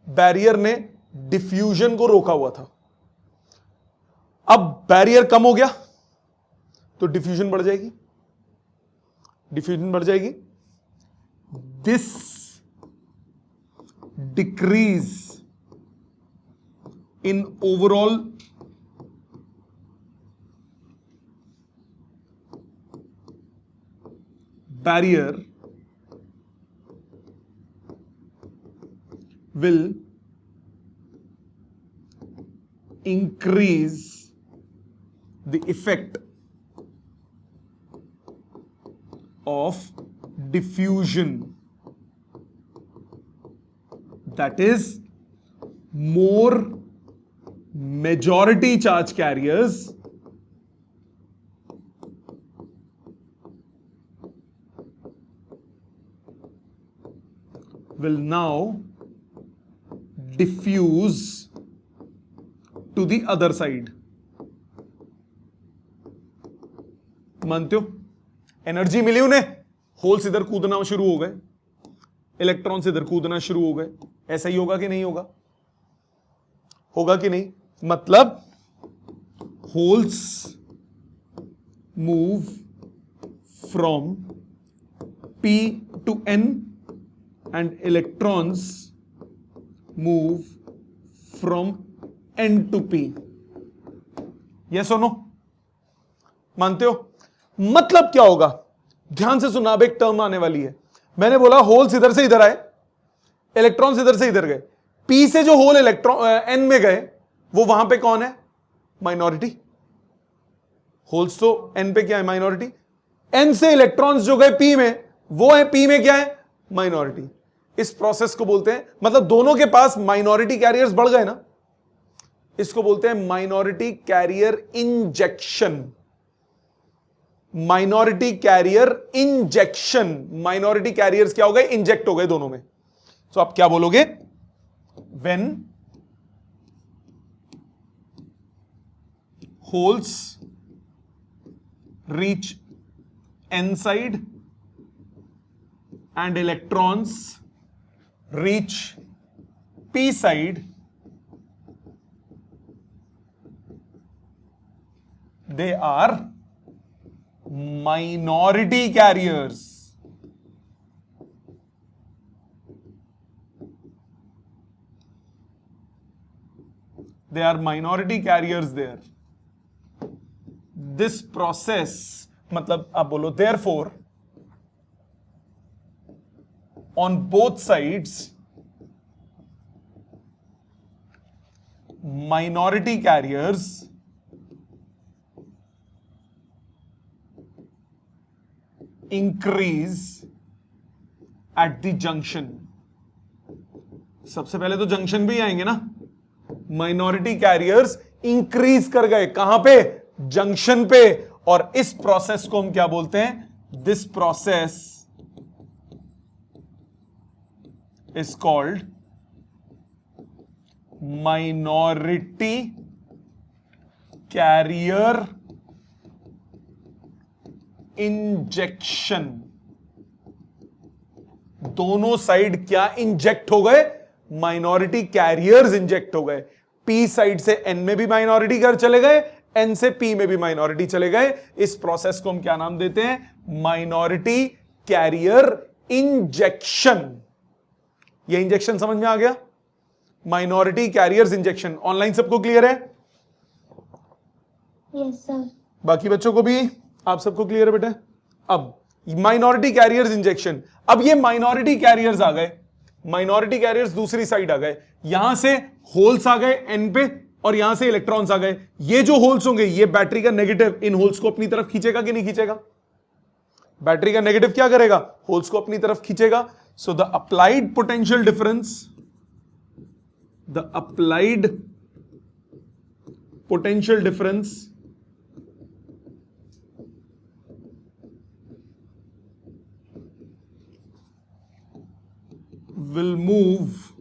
Speaker 1: बैरियर ने डिफ्यूजन को रोका हुआ था। अब बैरियर कम हो गया तो डिफ्यूजन बढ़ जाएगी। This decrease in overall barrier will increase the effect of diffusion, that is, more majority charge carriers will now diffuse to the other side. मानते हो? एनर्जी मिली उन्हें, होल्स इधर कूदना शुरू हो गए, इलेक्ट्रॉन्स इधर कूदना शुरू हो गए। ऐसा ही होगा कि नहीं होगा? होगा कि नहीं? मतलब holes move from P to N and electrons move from N to P. Yes or no? मानते हो? मतलब क्या होगा? ध्यान से सुना, अब एक टर्म आने वाली है। मैंने बोला होल्स इधर से इधर आए, इलेक्ट्रॉन्स इधर से इधर गए। P से जो होल इलेक्ट्रॉन N में गए वो वहां पे कौन है? माइनॉरिटी। होल्स तो N पे क्या है? माइनॉरिटी। N से इलेक्ट्रॉन्स जो गए P में वो है P में क्या है? माइनॉरिटी। इस प्रोसेस को बोलते हैं, मतलब दोनों के पास माइनॉरिटी कैरियर्स बढ़ गए ना, इसको बोलते हैं minority carrier injection. Minority carrier injection. Minority carriers क्या हो गए? इंजेक्ट हो गए दोनों में। तो आप क्या बोलोगे? When holes reach N side and electrons reach P side, they are minority carriers. They are minority carriers there. This process, मतलब आप बोलो therefore on both sides minority carriers increase at the junction. सबसे पहले तो junction भी आएंगे ना। Minority carriers increase कर गए कहां पे? जंक्शन पे। और इस प्रोसेस को हम क्या बोलते हैं? This process is called minority carrier injection. दोनों साइड क्या इंजेक्ट हो गए? माइनॉरिटी कैरियर्स इंजेक्ट हो गए। पी साइड से एन में भी माइनॉरिटी कैरियर चले गए, एन से पी में भी माइनॉरिटी चले गए। इस प्रोसेस को हम क्या नाम देते हैं? Minority carrier injection. ये इंजेक्शन समझ में आ गया? Minority carriers injection. ऑनलाइन सबको क्लियर है?
Speaker 2: Yes sir.
Speaker 1: बाकी बच्चों को भी? आप सबको क्लियर है बेटा? अब माइनॉरिटी कैरियर्स इंजेक्शन। अब ये माइनॉरिटी कैरियर्स आ गए, माइनॉरिटी कैरियर्स दूसरी साइड आ गए। यहां से होल्स आ गए एन पे और यहां से इलेक्ट्रॉन्स आ गए। ये जो होल्स होंगे ये बैटरी का नेगेटिव इन होल्स को अपनी तरफ खींचेगा कि नहीं खींचेगा? बैटरी का नेगेटिव क्या करेगा? होल्स को अपनी तरफ खींचेगा। So the applied potential difference, the applied potential difference will move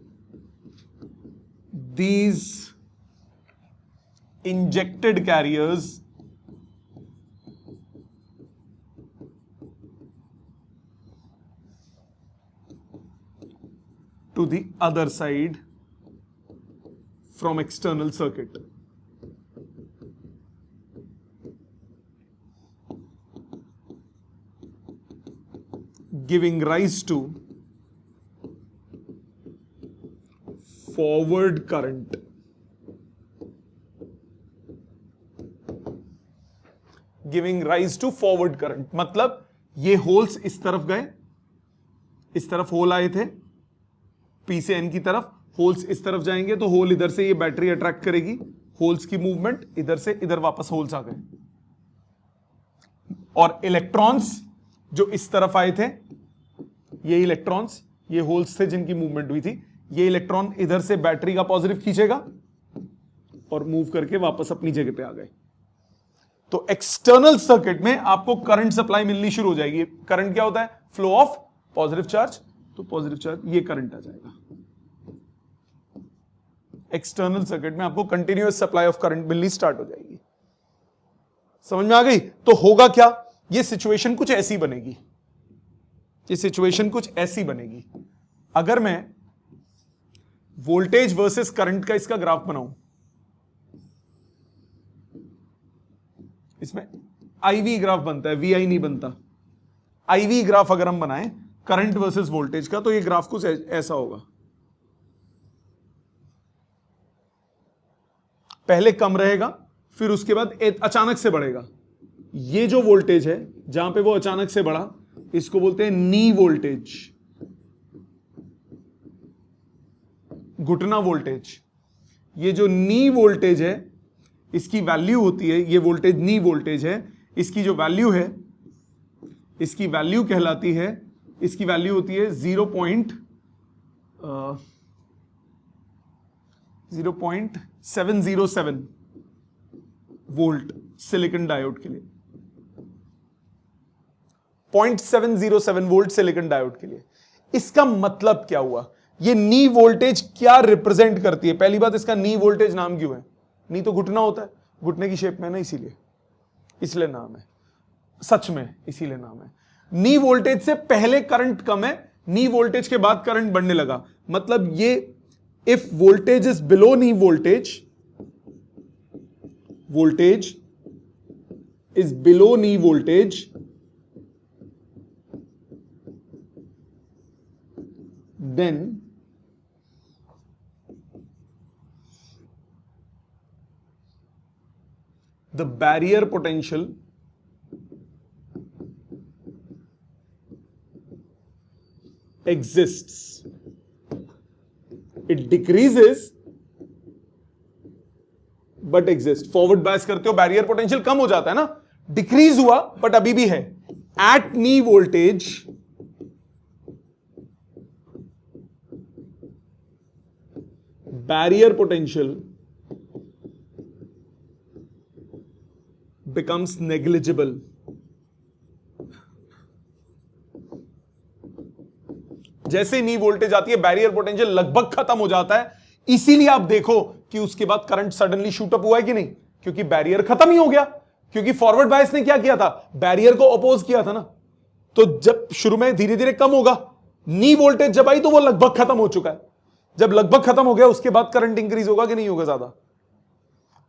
Speaker 1: these injected carriers to the other side from external circuit. Giving rise to forward current. Giving rise to forward current, मतलब ये holes इस तरफ गए, इस तरफ whole आए थे P से एन की तरफ, होल्स इस तरफ जाएंगे तो होल इधर से ये बैटरी अट्रैक्ट करेगी, होल्स की मूवमेंट इधर से इधर वापस होल्स आ गए, और इलेक्ट्रॉन्स जो इस तरफ आए थे, ये इलेक्ट्रॉन्स, ये होल्स थे जिनकी मूवमेंट हुई थी, ये इलेक्ट्रॉन इधर से बैटरी का पॉजिटिव खींचेगा और मूव करके वापस अपनी जगह पे आ गए। तो एक्सटर्नल सर्किट में आपको करंट सप्लाई मिलनी शुरू हो जाएगी। करंट क्या होता है? फ्लो ऑफ पॉजिटिव चार्ज, तो पॉजिटिव चार्ज ये करंट आ जाएगा। एक्सटर्नल सर्किट में आपको कंटिन्यूअस सप्लाई ऑफ करंट मिलनी स्टार्ट हो जाएगी। समझ में आ गई? तो होगा क्या, ये सिचुएशन कुछ ऐसी बनेगी, ये सिचुएशन कुछ ऐसी बनेगी। अगर मैं वोल्टेज वर्सेस करंट का इसका ग्राफ बनाऊं, इसमें आईवी ग्राफ बनता है, वीआई नहीं बनता। आईवी ग्राफ अगर हम बनाएं करंट वर्सेस वोल्टेज का, तो ये ग्राफ कुछ ऐसा होगा, पहले कम रहेगा, फिर उसके बाद अचानक से बढ़ेगा। ये जो वोल्टेज है जहां पे वो अचानक से बढ़ा, इसको बोलते हैं नी वोल्टेज, घुटना वोल्टेज। ये जो नी वोल्टेज है इसकी वैल्यू होती है, ये वोल्टेज नी वोल्टेज है, इसकी जो वैल्यू है, इसकी वैल्यू कहलाती है, इसकी वैल्यू होती है 0.707 वोल्ट सिलिकॉन डायोड के लिए, 0.707 वोल्ट सिलिकॉन डायोड के लिए। इसका मतलब क्या हुआ? ये नी वोल्टेज क्या रिप्रेजेंट करती है? पहली बात, इसका नी वोल्टेज नाम क्यों है? नी तो घुटना होता है, घुटने की शेप में ना, इसलिए नाम है, सच में इसीलिए नाम है। नी वोल्टेज से पहले करंट कम है, नी वोल्टेज के बाद करंट बढ़ने लगा। मतलब ये if voltage is below knee voltage, voltage is below knee voltage, then the barrier potential exists. It decreases but exists. Forward bias करते हो, बैरियर पोटेंशियल कम हो जाता है ना, डिक्रीज हुआ बट अभी भी है। At knee voltage barrier potential becomes negligible. जैसे नी वोल्टेज आती है, बैरियर पोटेंशियल लगभग खत्म हो जाता है। इसीलिए आप देखो कि उसके बाद करंट सडनली शूट अप हुआ है कि नहीं, क्योंकि बैरियर खत्म ही हो गया। क्योंकि फॉरवर्ड बायस ने क्या किया था? बैरियर को अपोज किया था ना। तो जब शुरू में धीरे धीरे कम होगा, नी वोल्टेज जब आई तो वो लगभग खत्म हो चुका है। जब लगभग खत्म हो गया उसके बाद करंट इंक्रीज होगा कि नहीं होगा ज्यादा?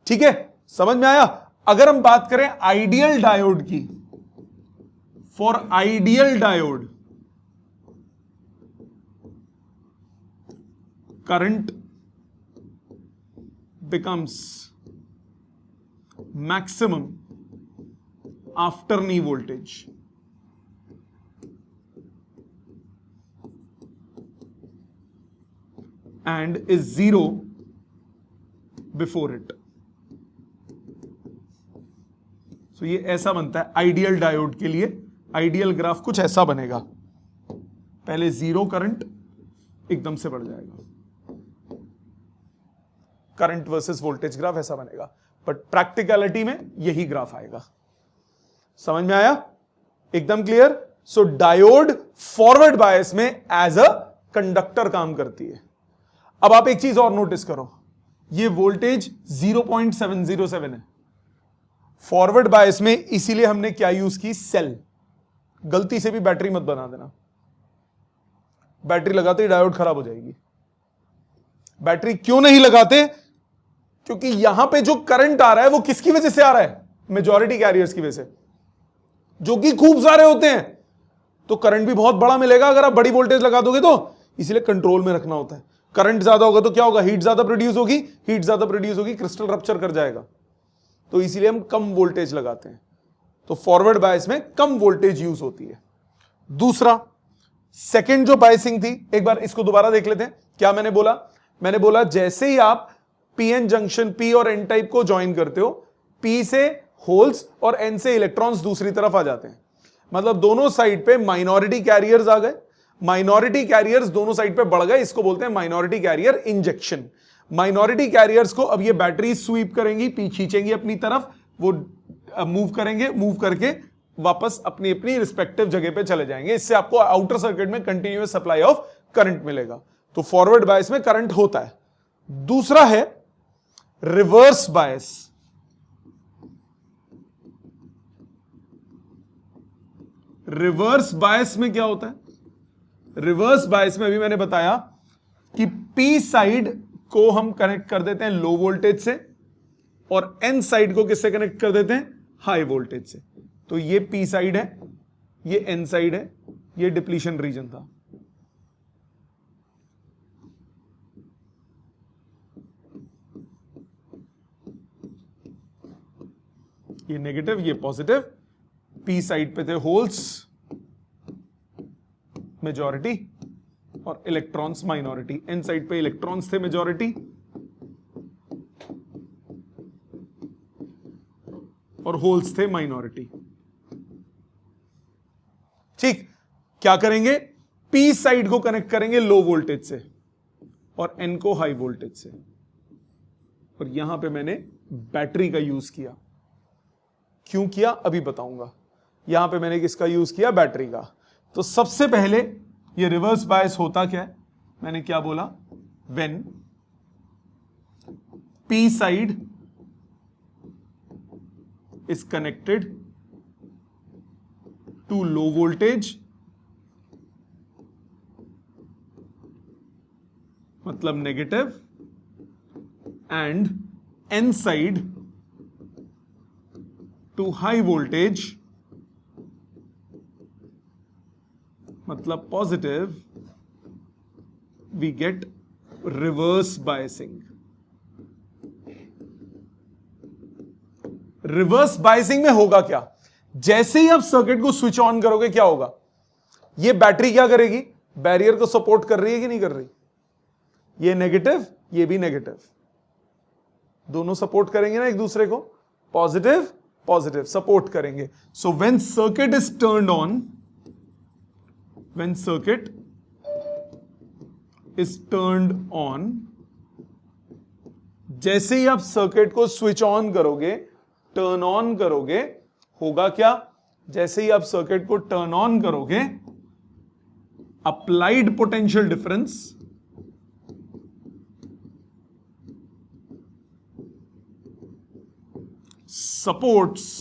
Speaker 1: ठीक है, समझ में आया? अगर हम बात करें आइडियल डायोड की, for ideal diode current becomes maximum after knee voltage. and is 0 before it. So ये ऐसा बनता है आइडियल डायोड के लिए। आइडियल ग्राफ कुछ ऐसा बनेगा, पहले 0 करंट एकदम से बढ़ जाएगा। करंट वर्सेस वोल्टेज ग्राफ ऐसा बनेगा, बट प्रैक्टिकलिटी में यही ग्राफ आएगा। समझ में आया? एकदम क्लियर? सो डायोड फॉरवर्ड बायस में एज अ कंडक्टर काम करती है। अब आप एक चीज और नोटिस करो, ये वोल्टेज 0.707 है फॉरवर्ड बायस में, इसीलिए हमने क्या यूज की, सेल। गलती से भी बैटरी मत बना देना, बैटरी लगाते ही डायोड खराब हो जाएगी। बैटरी क्यों नहीं लगाते, क्योंकि यहां पे जो करंट आ रहा है वो किसकी वजह से आ रहा है, मेजॉरिटी कैरियर्स की वजह से, जो कि खूब सारे होते हैं, तो करंट भी बहुत बड़ा मिलेगा अगर आप बड़ी वोल्टेज लगा दोगे तो। इसलिए कंट्रोल में रखना होता है। करंट ज्यादा होगा तो क्या होगा, हीट ज्यादा प्रोड्यूस होगी, हीट ज्यादा प्रोड्यूस होगी, क्रिस्टल रप्चर कर जाएगा, तो इसीलिए हम कम वोल्टेज लगाते हैं। तो फॉरवर्ड बायस में कम वोल्टेज यूज होती है। दूसरा, सेकंड जो बायसिंग थी, एक बार इसको दोबारा देख लेते हैं। क्या मैंने बोला, मैंने बोला जैसे ही आप पीएन जंक्शन, पी और एन टाइप को ज्वाइन करते हो, पी से होल्स और एन से इलेक्ट्रॉन्स दूसरी तरफ आ जाते हैं, मतलब दोनों साइड पे माइनॉरिटी कैरियर्स आ गए। माइनॉरिटी कैरियर्स दोनों साइड पे बढ़ गए, इसको बोलते हैं minority carrier injection. Minority carriers को अब ये बैटरी स्वीप करेंगी, पी खींचेंगी अपनी तरफ, वो मूव करेंगे, मूव करके वापस अपनी अपनी रिस्पेक्टिव जगह पे चले जाएंगे। इससे आपको आउटर सर्किट में कंटिन्यूअस सप्लाई ऑफ करंट मिलेगा। तो फॉरवर्ड बायस में करंट होता है। दूसरा है रिवर्स बायस। रिवर्स बायस में क्या होता है, रिवर्स बायस में अभी मैंने बताया कि पी साइड को हम कनेक्ट कर देते हैं लो वोल्टेज से, और एन साइड को किससे कनेक्ट कर देते हैं, हाई वोल्टेज से। तो ये पी साइड है, ये एन साइड है, ये डिप्लीशन रीजन था। ये नेगेटिव, ये पॉजिटिव। पी साइड पे थे होल्स मेजॉरिटी और इलेक्ट्रॉन्स माइनॉरिटी, एन साइड पे इलेक्ट्रॉन्स थे मेजॉरिटी और होल्स थे माइनॉरिटी। ठीक, क्या करेंगे, पी साइड को कनेक्ट करेंगे लो वोल्टेज से और एन को हाई वोल्टेज से, और यहां पे मैंने बैटरी का यूज किया। क्यों किया अभी बताऊंगा। यहां पे मैंने किसका यूज किया, बैटरी का। तो सबसे पहले ये रिवर्स बायस होता क्या है, मैंने क्या बोला, when P side is connected to low voltage, मतलब negative, and N side to high voltage, मतलब positive, we get reverse biasing. Reverse biasing में होगा क्या, जैसे ही आप सर्किट को स्विच ऑन करोगे क्या होगा, ये बैटरी क्या करेगी, बैरियर को सपोर्ट कर रही है कि नहीं कर रही, ये नेगेटिव, ये भी नेगेटिव, दोनों सपोर्ट करेंगे ना एक दूसरे को, पॉजिटिव पॉजिटिव सपोर्ट करेंगे। So when circuit is turned on, when circuit is turned on, जैसे ही आप सर्किट को स्विच ऑन करोगे, टर्न ऑन करोगे, होगा क्या, जैसे ही आप सर्किट को टर्न ऑन करोगे, applied potential difference supports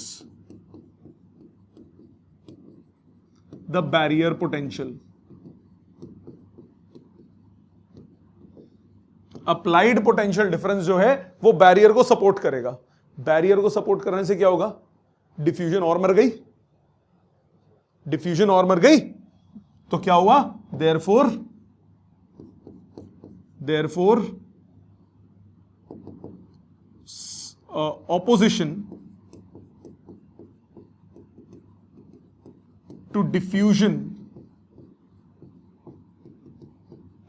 Speaker 1: the barrier potential. Applied potential difference जो है वो बैरियर को सपोर्ट करेगा। बैरियर को सपोर्ट करने से क्या होगा, डिफ्यूजन और मर गई, डिफ्यूजन और मर गई, तो क्या हुआ, therefore opposition to diffusion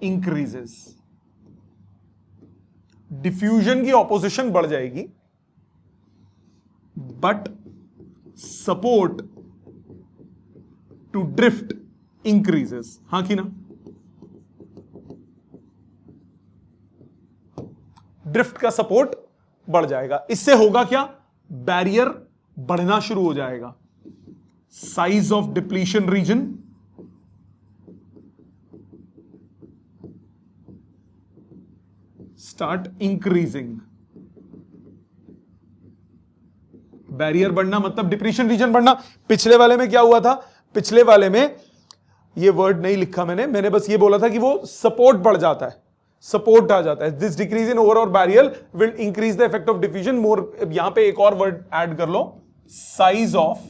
Speaker 1: increases. Diffusion की ऑपोजिशन बढ़ जाएगी, but support to drift increases. हां कि ना, ड्रिफ्ट का सपोर्ट बढ़ जाएगा। इससे होगा क्या, बैरियर बढ़ना शुरू हो जाएगा, size of depletion reason start increasing. Barrier बढ़ना मतलब डिप्रीशन रीजन बढ़ना। पिछले वाले में क्या हुआ था? पिछले वाले में ये वर्ड नहीं लिखा मैंने बस ये बोला था कि वो सपोर्ट बढ़ जाता है, सपोर्ट आ जाता है। This decrease in overall barrier will increase the effect of diffusion more. यहां पे एक और वर्ड ऐड कर लो, size of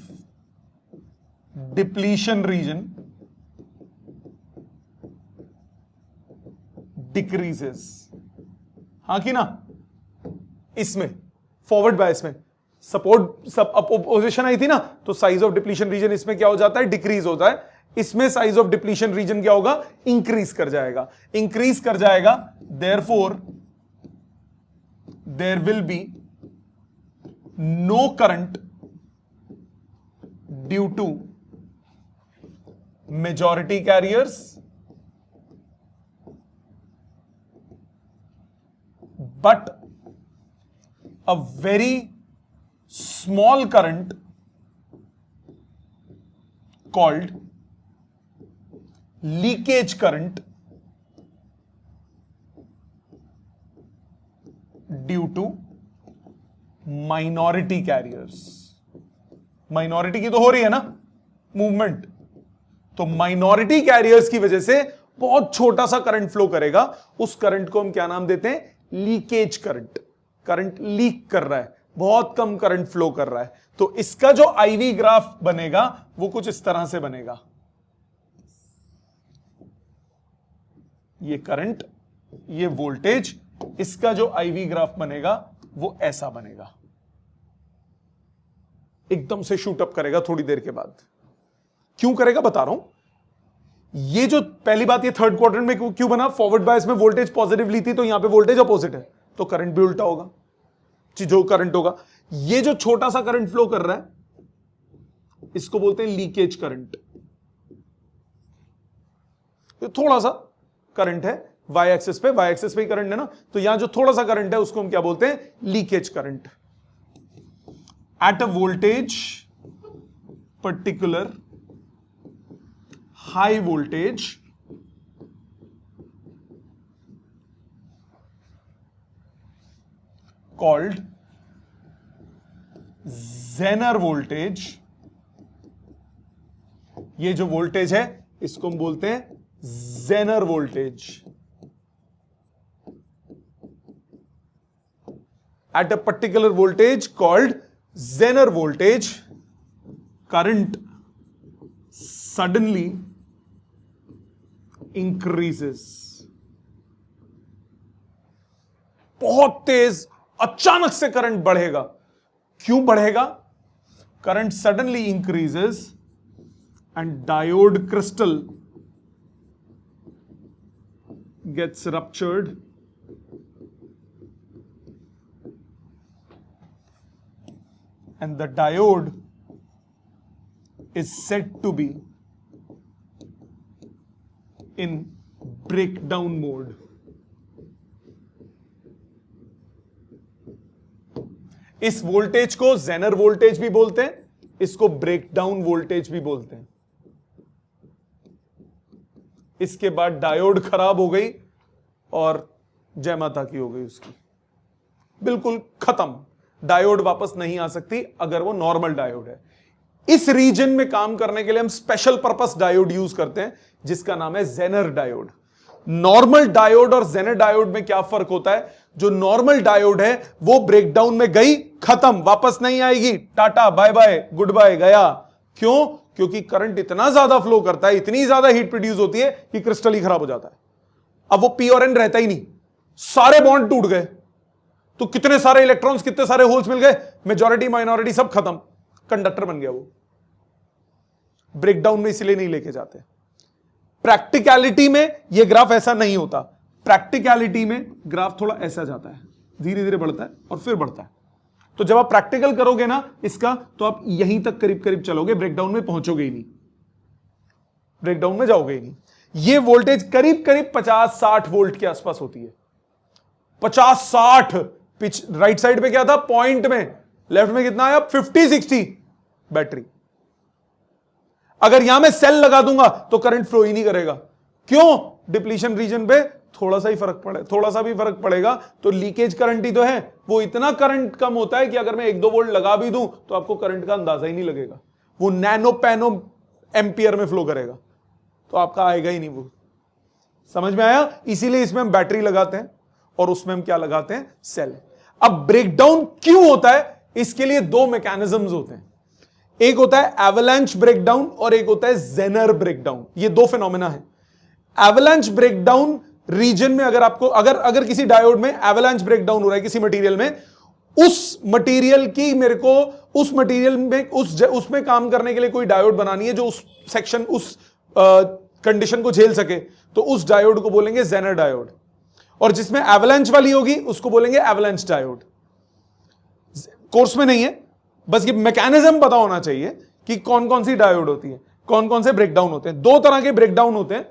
Speaker 1: depletion region decreases. हाँ कि ना? इसमें फॉरवर्ड बायस में सपोर्ट सब अपोजिशन आई थी ना, तो साइज ऑफ डिप्लीशन रीजन इसमें क्या हो जाता है? डिक्रीज होता है। इसमें साइज ऑफ डिप्लीशन रीजन क्या होगा? इंक्रीज कर जाएगा, इंक्रीज कर जाएगा। Therefore there will be no current due to majority carriers but a very small current called leakage current due to minority carriers। Minority की तो हो रही है ना मूवमेंट, तो माइनॉरिटी कैरियर्स की वजह से बहुत छोटा सा करंट फ्लो करेगा। उस करंट को हम क्या नाम देते हैं? Leakage current. करंट लीक कर रहा है, बहुत कम करंट फ्लो कर रहा है। तो इसका जो आईवी ग्राफ बनेगा वो कुछ इस तरह से बनेगा। ये करंट, ये वोल्टेज, इसका जो आईवी ग्राफ बनेगा वो ऐसा बनेगा, एकदम से शूट अप करेगा थोड़ी देर के बाद। क्यों करेगा बता रहा हूं। ये जो पहली बात, ये थर्ड क्वाड्रेंट में क्यों बना? फॉरवर्ड बायस में वोल्टेज पॉजिटिव ली थी, तो यहां पे वोल्टेज अपोजिट है, तो करंट भी उल्टा होगा। जो करंट होगा, ये जो छोटा सा करंट फ्लो कर रहा है इसको बोलते हैं लीकेज करंट। थोड़ा सा करंट है वाई एक्सिस पे, वाई एक्सिस पे ही करंट है ना, तो यहां जो थोड़ा सा करंट है उसको हम क्या बोलते हैं? Leakage current. At a voltage particular high voltage called Zener voltage। ये जो वोल्टेज है इसको हम बोलते हैं Zener voltage। At a particular voltage called Zener voltage, current suddenly increases। बहुत तेज अचानक से करंट बढ़ेगा। क्यों बढ़ेगा? Current suddenly increases and diode crystal gets ruptured and the diode is said to be in breakdown mode। इस voltage को Zener voltage भी बोलते हैं, इसको ब्रेकडाउन वोल्टेज भी बोलते हैं। इसके बाद डायोड खराब हो गई और जय माता की हो गई उसकी, बिल्कुल खत्म। डायोड वापस नहीं आ सकती अगर वो नॉर्मल डायोड है। इस रीजन में काम करने के लिए हम स्पेशल पर्पस डायोड यूज करते हैं जिसका नाम है जेनर डायोड। नॉर्मल डायोड और जेनर डायोड में क्या फर्क होता है? जो नॉर्मल डायोड है वो ब्रेकडाउन में गई, खत्म, वापस नहीं आएगी, tata bye bye goodbye, गया। क्यों? क्योंकि करंट इतना ज्यादा फ्लो करता है, इतनी ज्यादा हीट प्रोड्यूस होती है कि क्रिस्टल ही खराब हो जाता है। अब वो पी और एन रहता ही नहीं, सारे बॉन्ड टूट गए, तो कितने सारे इलेक्ट्रॉन्स, कितने सारे होल्स मिल गए, मेजॉरिटी माइनॉरिटी सब खत्म, कंडक्टर बन गया वो। ब्रेकडाउन में इसलिए नहीं लेके जाते। प्रैक्टिकलिटी में यह ग्राफ ऐसा नहीं होता। प्रैक्टिकलिटी में ग्राफ थोड़ा ऐसा जाता है, धीरे धीरे बढ़ता है और फिर बढ़ता है। तो जब आप प्रैक्टिकल करोगे ना इसका, तो आप यहीं तक करीब करीब चलोगे, ब्रेकडाउन में पहुंचोगे ही नहीं, ब्रेकडाउन में जाओगे ही नहीं। यह वोल्टेज करीब करीब 50-60 वोल्ट के आसपास होती है। 50-60। पिच राइट साइड पे क्या था? पॉइंट में। लेफ्ट में कितना आया? 50-60 बैटरी। अगर यहां मैं सेल लगा दूंगा तो करंट फ्लो ही नहीं करेगा। क्यों? डिप्लीशन रीजन पे थोड़ा सा ही फर्क पड़े, थोड़ा सा भी फर्क पड़ेगा तो लीकेज करंट ही तो है, वो इतना करंट कम होता है कि अगर मैं 1-2 वोल्ट लगा भी दूं तो आपको करंट का अंदाजा ही नहीं लगेगा, वो नैनो पैनो एम्पियर में फ्लो करेगा, तो आपका आएगा ही नहीं वो। समझ में आया? इसीलिए इसमें हम बैटरी लगाते हैं और उसमें हम क्या लगाते हैं? सेल। अब ब्रेकडाउन क्यों होता है? इसके लिए 2 मैकेनिज्म्स होते हैं, एक होता है एवलांच ब्रेकडाउन और एक होता है जेनर ब्रेकडाउन। ये 2 फिनोमेना है। एवलांच ब्रेकडाउन रीजन में अगर आपको अगर किसी डायोड में एवलांच ब्रेकडाउन हो रहा है किसी मटेरियल में, उस मटेरियल की मेरे को उस मटेरियल में उसमें काम करने के लिए कोई डायोड बनानी है जो उस सेक्शन उस कंडीशन को झेल सके, तो उस डायोड को बोलेंगे जेनर डायोड, और जिसमें एवलांच वाली होगी उसको बोलेंगे एवलांच डायोड। कोर्स में नहीं है, बस ये मैकेनिज्म पता होना चाहिए कि कौन कौन सी डायोड होती है, कौन कौन से ब्रेकडाउन होते हैं। 2 तरह के ब्रेकडाउन होते हैं,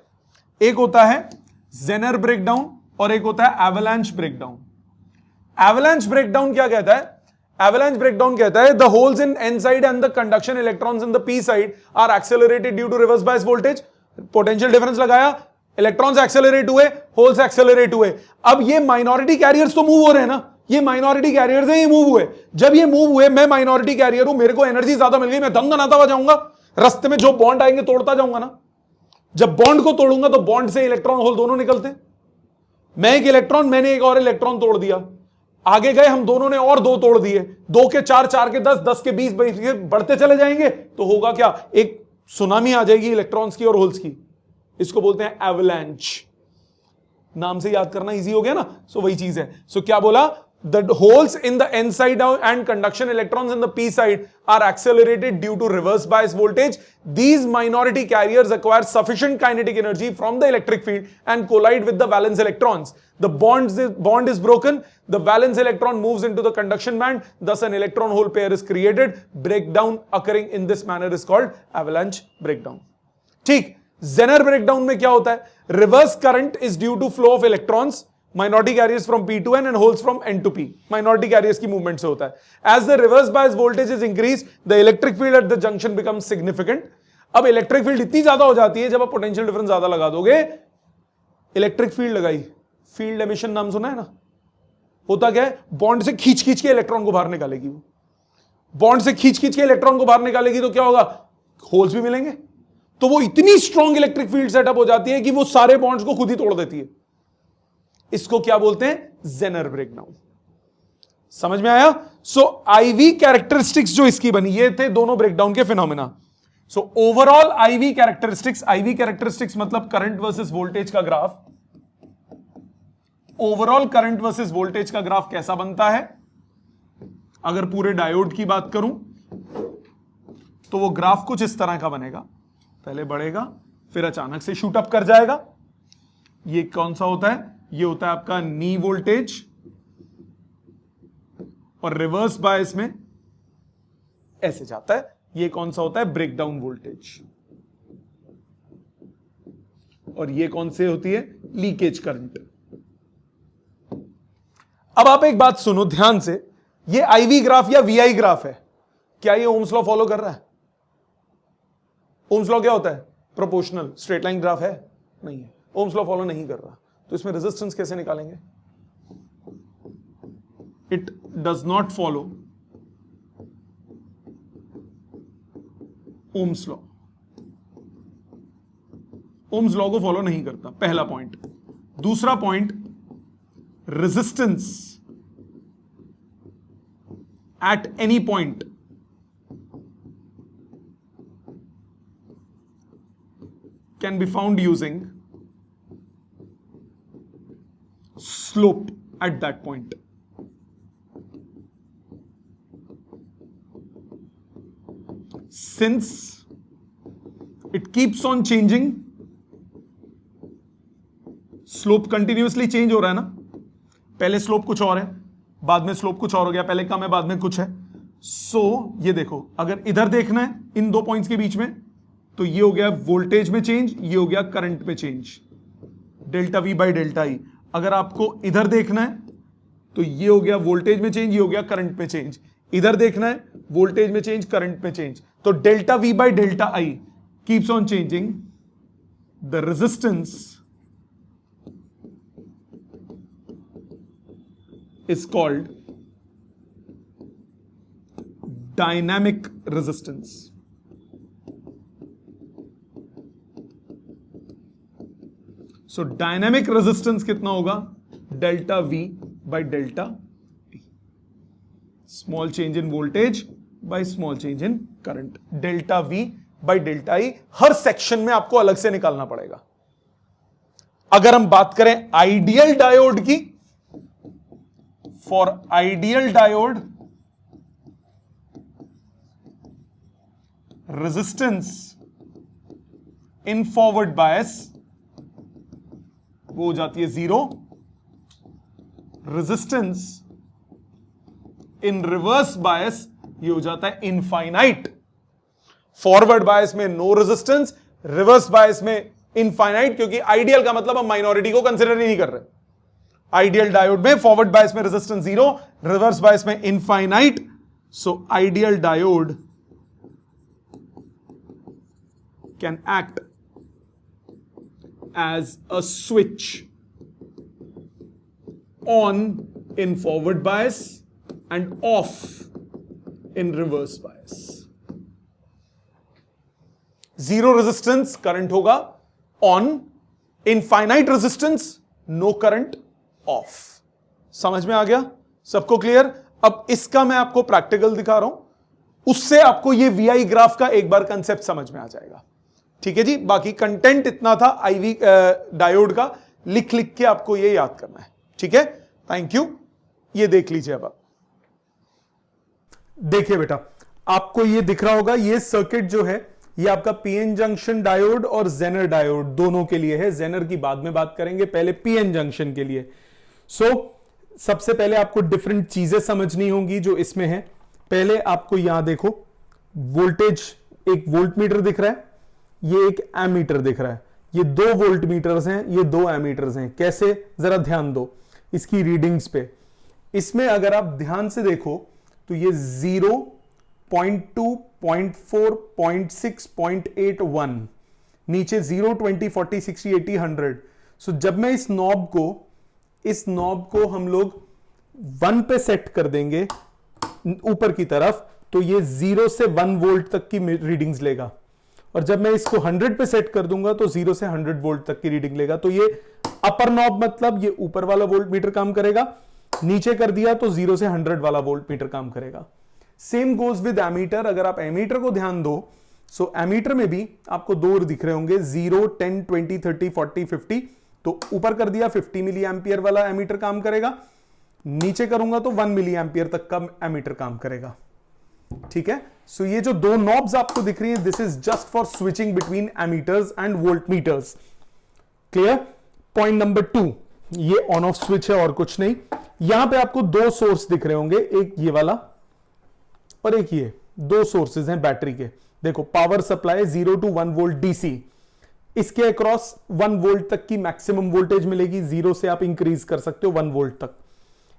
Speaker 1: एक होता है जेनर ब्रेकडाउन और एक होता है एवलांच ब्रेकडाउन। एवलांच ब्रेकडाउन क्या कहता है? एवलांच ब्रेकडाउन कहता है the holes in N side and the conduction electrons in the P side are accelerated due to reverse bias voltage. Potential difference लगाया, इलेक्ट्रॉन्स एक्सेलरेट हुए, होल्स एक्सेलरेट हुए। अब ये माइनॉरिटी कैरियर्स तो मूव हो रहे हैं ना, ये माइनॉरिटी कैरियर्स हैं, ये मूव हुए। जब ये मूव हुए, मैं माइनॉरिटी कैरियर हूं, मेरे को एनर्जी ज्यादा मिल गई, मैं दंगनाता हुआ जाऊंगा, रास्ते में जो बॉन्ड आएंगे तोड़ता जाऊंगा ना। जब बॉन्ड को तोड़ूंगा तो बॉन्ड से इलेक्ट्रॉन होल दोनों निकलते हैं। मैं एक इलेक्ट्रॉन, मैंने एक और इलेक्ट्रॉन तोड़ दिया, आगे गए हम दोनों ने और 2 तोड़ दिए, 2 के 4, 4 के 10, 10 के 20, बढ़ते चले जाएंगे, तो होगा क्या? एक सुनामी आ जाएगी इलेक्ट्रॉन्स की और होल्स की। इसको बोलते हैं एवलांच। नाम से याद करना इजी हो गया ना। सो वही चीज है। सो क्या बोला? The holes in the n side and conduction electrons in the p side are accelerated due to reverse bias voltage. These minority carriers acquire sufficient kinetic energy from the electric field and collide with the valence electrons. The bond is broken. The valence electron moves into the conduction band. Thus, an electron-hole pair is created. Breakdown occurring in this manner is called avalanche breakdown. ठीक, Zener breakdown में क्या होता है? Reverse current is due to flow of electrons. Minority carriers from P to N and holes from N to P. Minority carriers की movement से होता है. As the reverse bias voltage is increased, the electric field at the junction becomes significant. अब electric field इतनी ज्यादा हो जाती है जब आप पोटेंशियल डिफरेंस ज्यादा लगा दोगे। इलेक्ट्रिक फील्ड लगाई, फील्ड एमिशन नाम सुना है ना? होता क्या है? बॉन्ड से खींच खींच के इलेक्ट्रॉन को बाहर निकालेगी। वो बॉन्ड से खींच खींच के इलेक्ट्रॉन को बाहर निकालेगी तो क्या होगा? होल्स भी मिलेंगे। तो वो इतनी स्ट्रॉन्ग इलेक्ट्रिक फील्ड सेटअप हो जाती है कि वो सारे बॉन्ड्स को खुद ही तोड़ देती है। इसको क्या बोलते हैं? Zener breakdown. समझ में आया? सो आईवी कैरेक्टरिस्टिक्स जो इसकी बनी, ये थे दोनों ब्रेकडाउन के phenomena. So overall IV characteristics मतलब करंट वर्सेस वोल्टेज का graph. Overall current versus voltage का ग्राफ कैसा बनता है? अगर पूरे डायोड की बात करूं तो वो ग्राफ कुछ इस तरह का बनेगा। पहले बढ़ेगा, फिर अचानक से शूट अप कर जाएगा। ये कौन सा होता है? ये होता है आपका नी वोल्टेज, और रिवर्स बायस में ऐसे जाता है। ये कौन सा होता है? Breakdown voltage. और ये कौन से होती है? Leakage current. अब आप एक बात सुनो ध्यान से, ये आईवी ग्राफ या वीआई ग्राफ है, क्या ये ओम्स लॉ फॉलो कर रहा है? ओम्स लॉ क्या होता है? प्रोपोर्शनल स्ट्रेट लाइन ग्राफ है? नहीं है। ओम्स लॉ फॉलो नहीं कर रहा, तो इसमें रेजिस्टेंस कैसे निकालेंगे? It does not follow Ohm's law. Ohm's law को फॉलो नहीं करता, पहला पॉइंट। दूसरा point, resistance at any point can be found using slope at that point. Since it keeps on changing, slope continuously change हो रहा है ना? पहले slope कुछ और है, बाद में slope कुछ और हो गया, पहले कम है बाद में कुछ है। So ये देखो, अगर इधर देखना है इन 2 पॉइंट्स के बीच में, तो ये हो गया वोल्टेज में चेंज, ये हो गया करंट में change, delta we by delta E. अगर आपको इधर देखना है तो ये हो गया वोल्टेज में चेंज, ये हो गया करंट में चेंज। इधर देखना है वोल्टेज में चेंज, करंट में चेंज। तो delta we by delta I keeps on changing, the resistance is called dynamic resistance. So dynamic resistance कितना होगा? Delta V by delta E. Small change in voltage by small change in current. Delta V by delta E her section में आपको अलग से निकालना पड़ेगा. अगर हम बात करें आइडियल डायोड की, for ideal diode resistance in forward bias वो हो जाती है 0. रेजिस्टेंस इन रिवर्स बायस ये हो जाता है इनफाइनाइट. फॉरवर्ड बायस में नो रेजिस्टेंस, रिवर्स बायस में इनफाइनाइट, क्योंकि आइडियल का मतलब हम माइनॉरिटी को कंसिडर ही नहीं कर रहे. आइडियल डायोड में फॉरवर्ड बायस में रेजिस्टेंस 0, रिवर्स बायस में infinite. So ideal diode can act as a switch on in forward bias and off in reverse bias. Zero resistance current होगा on, infinite resistance no current off. समझ में आ गया सबको? Clear? अब इसका मैं आपको प्रैक्टिकल दिखा रहा हूं, उससे आपको ये VI ग्राफ का एक बार कंसेप्ट समझ में आ जाएगा. ठीक है जी. बाकी कंटेंट इतना था आईवी डायोड का, लिख लिख के आपको ये याद करना है. ठीक है, थैंक यू. ये देख लीजिए. अब आप देखिए बेटा, आपको ये दिख रहा होगा, ये सर्किट जो है ये आपका पीएन जंक्शन डायोड और जेनर डायोड दोनों के लिए है. जेनर की बाद में बात करेंगे, पहले पीएन जंक्शन के लिए. सबसे पहले आपको डिफरेंट चीजें समझनी होंगी जो इसमें है. पहले आपको यहां देखो, वोल्टेज, एक वोल्ट मीटर दिख रहा है, ये एक एमीटर दिख रहा है. ये 2 वोल्ट मीटर्स हैं, ये 2 एमीटर्स हैं. कैसे? जरा ध्यान दो इसकी रीडिंग्स पे. इसमें अगर आप ध्यान से देखो तो ये 0, 0.2, 0.4, 0.6, 0.81, नीचे 0, 20, 40, 60, 80, 100. सो जब मैं इस नॉब को हम लोग 1 पे सेट कर देंगे ऊपर की तरफ, तो ये 0 से 1 वोल्ट तक की रीडिंग्स लेगा. और जब मैं इसको 100 पे सेट कर दूंगा तो 0 से 100 वोल्ट तक की रीडिंग लेगा. तो ये अपर नॉब मतलब ये ऊपर वाला वोल्ट मीटर काम करेगा. नीचे कर दिया तो 0 से 100 वाला वोल्ट मीटर काम करेगा. Same goes with ammeter. अगर आप एमीटर को ध्यान दो, सो एमीटर में भी आपको 2 दिख रहे होंगे, 0, 10, 20, 30, 40, 50. तो ऊपर कर दिया 50 मिली एम्पियर वाला एमीटर काम करेगा. नीचे करूंगा तो 1 मिली एम्पियर तक का एमीटर काम करेगा. ठीक है. सो ये जो 2 नॉब्स आपको दिख रही हैं, this is just for switching between ammeters and voltmeters. Clear? Point number 2, ये ऑन ऑफ स्विच है और कुछ नहीं. यहां पे आपको 2 सोर्स दिख रहे होंगे, एक ये वाला और एक ये. 2 सोर्सेज हैं बैटरी के. देखो, power supply 0 to 1 volt DC. इसके अक्रॉस 1 वोल्ट तक की मैक्सिमम वोल्टेज मिलेगी. 0 से आप इंक्रीज कर सकते हो 1 वोल्ट तक.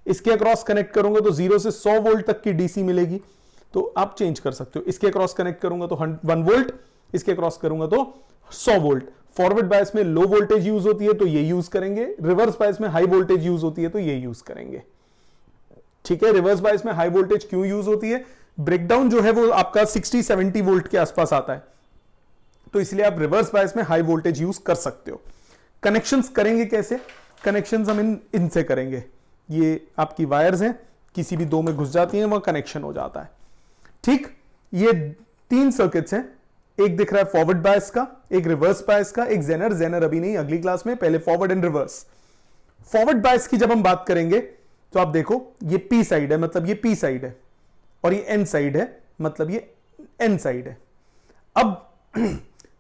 Speaker 1: इसके अक्रॉस कनेक्ट करोगे तो 0 से 100 वोल्ट तक की डीसी मिलेगी, तो आप चेंज कर सकते हो. इसके क्रॉस कनेक्ट करूंगा तो 1 वोल्ट, इसके क्रॉस करूंगा तो 100 वोल्ट. फॉरवर्ड बायस में लो वोल्टेज यूज होती है तो ये यूज करेंगे. रिवर्स बायस में हाई वोल्टेज यूज होती है तो ये यूज करेंगे. ठीक है. रिवर्स बायस में हाई वोल्टेज क्यों यूज होती है? ब्रेकडाउन जो है वो आपका 60-70 वोल्ट के आसपास आता है, तो इसलिए आप रिवर्स बायस में हाई वोल्टेज यूज कर सकते हो. कनेक्शंस करेंगे कैसे? कनेक्शंस हम इनसे करेंगे. ये आपकी वायर्स हैं, किसी भी 2 में घुस जाती हैं, वहां कनेक्शन हो जाता है. ठीक. ये 3 सर्किट्स हैं. एक दिख रहा है फॉरवर्ड बायस का, एक रिवर्स बायस का, एक जेनर अभी नहीं, अगली क्लास में. पहले forward and reverse. Forward bias की जब हम बात करेंगे तो आप देखो, ये पी साइड है मतलब ये पी साइड है, और ये एन साइड है मतलब ये एन साइड है. अब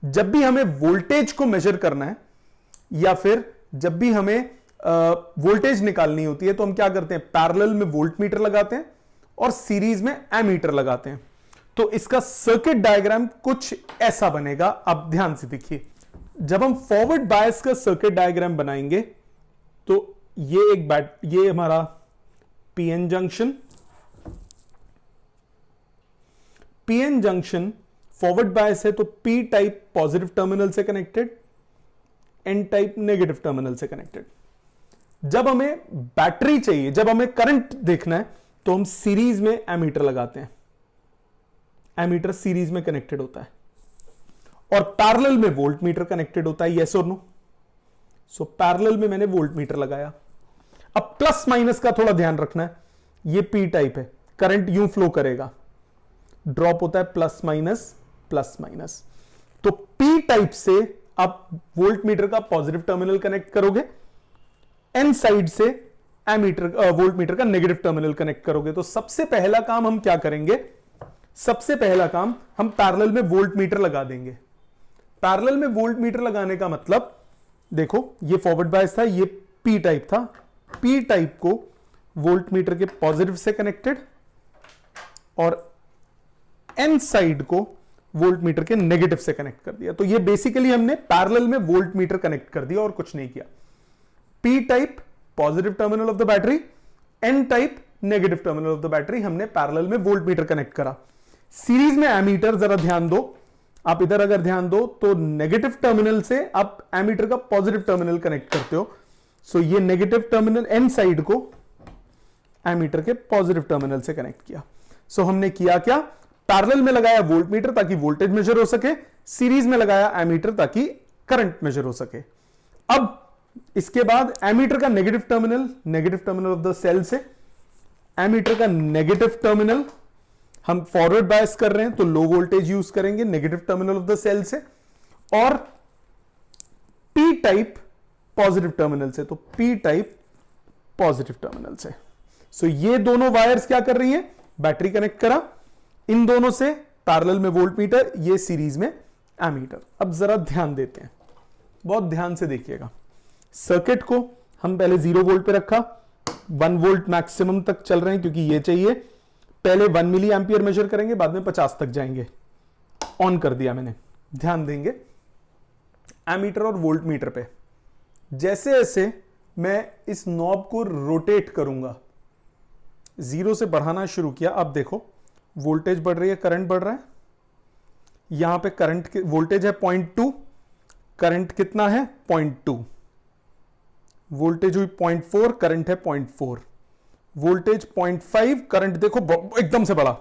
Speaker 1: जब भी हमें वोल्टेज को मेजर करना है या फिर जब भी हमें वोल्टेज निकालनी होती है, तो हम क्या करते हैं? पैरेलल में वोल्ट मीटर लगाते हैं और सीरीज में एमीटर लगाते हैं. तो इसका सर्किट डायग्राम कुछ ऐसा बनेगा. आप ध्यान से देखिए, जब हम फॉरवर्ड बायस का सर्किट डायग्राम बनाएंगे तो ये हमारा पीएन जंक्शन फॉरवर्ड बायस है, तो पी टाइप पॉजिटिव टर्मिनल से connected, N type negative terminal से कनेक्टेड.
Speaker 2: जब हमें बैटरी चाहिए, जब हमें करंट देखना है, तो हम सीरीज में एमीटर लगाते हैं। एमीटर सीरीज में कनेक्टेड होता है और पैरेलल में वोल्ट मीटर कनेक्टेड होता है। यस और नो? सो पैरेलल में मैंने वोल्ट मीटर लगाया। अब प्लस माइनस का थोड़ा ध्यान रखना है। ये पी टाइप है, करंट यूं फ्लो करेगा, ड्रॉप होता है प्लस माइनस प्लस माइनस। तो पी टाइप से आप वोल्ट मीटर का पॉजिटिव टर्मिनल कनेक्ट करोगे, एन साइड से एमीटर वोल्ट मीटर का नेगेटिव टर्मिनल कनेक्ट करोगे। तो सबसे पहला काम हम क्या करेंगे? सबसे पहला काम हम पैरेलल में वोल्ट मीटर लगा देंगे। पैरेलल में वोल्ट मीटर लगाने का मतलब, देखो ये फॉरवर्ड बायस था, ये पी टाइप था। पी टाइप को वोल्ट मीटर के पॉजिटिव से कनेक्टेड और एन साइड को वोल्ट मीटर के नेगेटिव से कनेक्ट कर दिया। तो ये बेसिकली हमने पैरेलल में वोल्ट मीटर कनेक्ट कर दिया और कुछ नहीं किया। P type positive terminal of the battery, N type negative terminal of the battery, हमने पैरेलल में वोल्ट मीटर कनेक्ट करा। सीरीज में एमीटर, जरा ध्यान दो, आप इधर अगर ध्यान दो तो नेगेटिव टर्मिनल से आप एमीटर का पॉजिटिव टर्मिनल कनेक्ट करते हो। सो ये नेगेटिव टर्मिनल एन साइड को एमीटर के पॉजिटिव टर्मिनल से कनेक्ट किया। सो हमने किया क्या? पैरेलल में लगाया वोल्ट मीटर ताकि वोल्टेज मेजर हो सके, सीरीज में लगाया एमीटर ताकि करंट मेजर हो सके। अब इसके बाद एमीटर का negative terminal of the cell से एमीटर का नेगेटिव टर्मिनल, हम फॉरवर्ड बायस कर रहे हैं तो लो वोल्टेज यूज करेंगे negative terminal of the cell से, और पी टाइप पॉजिटिव टर्मिनल से, तो पी टाइप पॉजिटिव टर्मिनल से। सो ये दोनों वायर्स क्या कर रही है? बैटरी कनेक्ट करा, इन दोनों से पैरेलल में वोल्ट मीटर, ये सीरीज में एमीटर। अब जरा ध्यान देते हैं, बहुत ध्यान से देखिएगा। सर्किट को हम पहले 0 वोल्ट पे रखा, 1 वोल्ट मैक्सिमम तक चल रहे हैं क्योंकि ये चाहिए। पहले 1 मिली एम्पियर मेजर करेंगे, बाद में 50 तक जाएंगे। ऑन कर दिया मैंने। ध्यान देंगे एमीटर और वोल्ट मीटर पे। जैसे जैसे मैं इस नॉब को रोटेट करूंगा, 0 से बढ़ाना शुरू किया, अब देखो वोल्टेज बढ़ रही है, करंट बढ़ रहा है। यहां पे करंट वोल्टेज है 0.2, करंट कितना है 0.2, वोल्टेज हुई 0.4, करंट है 0.4, वोल्टेज 0.5, करंट देखो एकदम से बढ़ा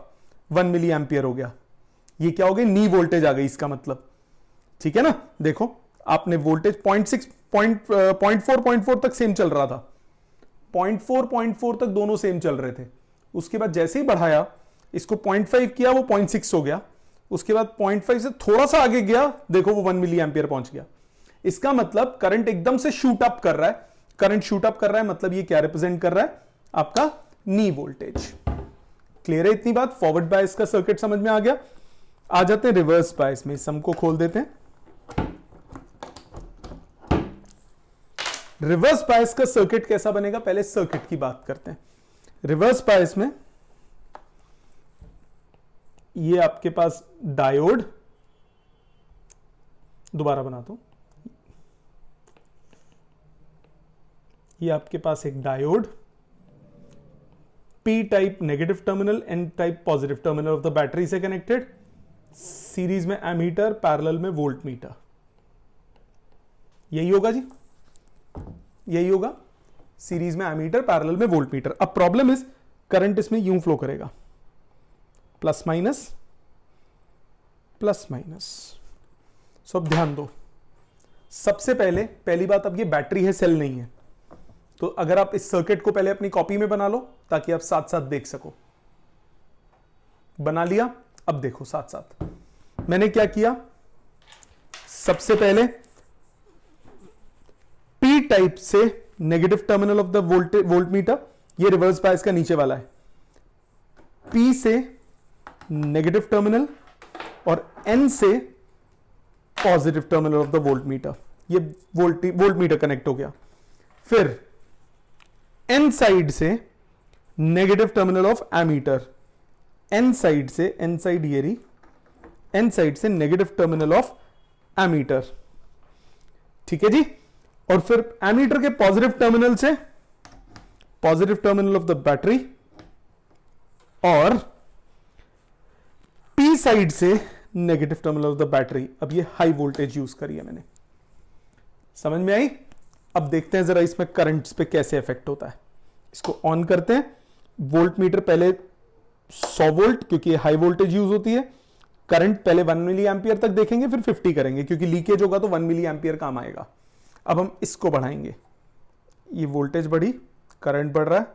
Speaker 2: 1 मिली एम्पियर हो गया। ये क्या हो गई? नी वोल्टेज आ गई इसका मतलब, ठीक है ना? देखो आपने वोल्टेज 0.6 0.4 तक सेम चल रहा था, 0.4 तक दोनों सेम चल रहे थे। उसके बाद जैसे ही बढ़ाया, इसको 0.5 किया, वो 0.6 हो गया। उसके बाद 0.5 से थोड़ा सा आगे गया, देखो वो 1 मिली एम्पियर पहुंच गया। इसका मतलब करंट एकदम से शूट अप कर रहा है। करंट शूट अप कर रहा है मतलब ये क्या रिप्रेजेंट कर रहा है? आपका नी वोल्टेज। क्लियर है इतनी बात? फॉरवर्ड बायस का सर्किट समझ में आ गया। आ जाते हैं रिवर्स बायस में, सम को खोल देते हैं। रिवर्स बायस का सर्किट कैसा बनेगा? पहले सर्किट की बात करते हैं। रिवर्स बायस में ये आपके पास डायोड, दोबारा बनाता हूं, ये आपके पास एक diode, P type negative terminal, N type positive terminal of the battery से कनेक्टेड, सीरीज में एमीटर, पैरेलल में वोल्ट मीटर। यही होगा जी, यही होगा। सीरीज में एमीटर, पैरेलल में वोल्ट मीटर। अब प्रॉब्लम इज करंट इसमें यूं फ्लो करेगा, plus minus plus minus. So अब ध्यान दो, सबसे पहली बात, अब ये बैटरी है, सेल नहीं है। तो अगर आप इस सर्किट को पहले अपनी कॉपी में बना लो ताकि आप साथ साथ देख सको। बना लिया? अब देखो साथ साथ मैंने क्या किया। सबसे पहले पी टाइप से negative terminal of the voltmeter, ये रिवर्स बायस का नीचे वाला है, पी से नेगेटिव टर्मिनल और एन से positive terminal of the voltmeter, ये वोल्ट मीटर कनेक्ट हो गया। फिर एन साइड से negative terminal of ammeter, N side से, एन साइड ये रही, एन साइड से नेगेटिव टर्मिनल ऑफ एमीटर, ठीक है जी। और फिर एमीटर के पॉजिटिव टर्मिनल से positive terminal of the battery, और पी साइड से negative terminal of the battery. अब ये हाई वोल्टेज यूज करी है मैंने, समझ में आई? अब देखते हैं जरा इसमें करंट्स पे कैसे इफेक्ट होता है। इसको ऑन करते हैं। वोल्ट मीटर पहले 100 वोल्ट, क्योंकि हाई वोल्टेज यूज होती है। करंट पहले 1 मिली एंपियर तक देखेंगे, फिर 50 करेंगे, क्योंकि लीकेज होगा तो 1 मिली एंपियर काम आएगा। अब हम इसको बढ़ाएंगे। ये वोल्टेज बढ़ी, करंट बढ़ रहा है,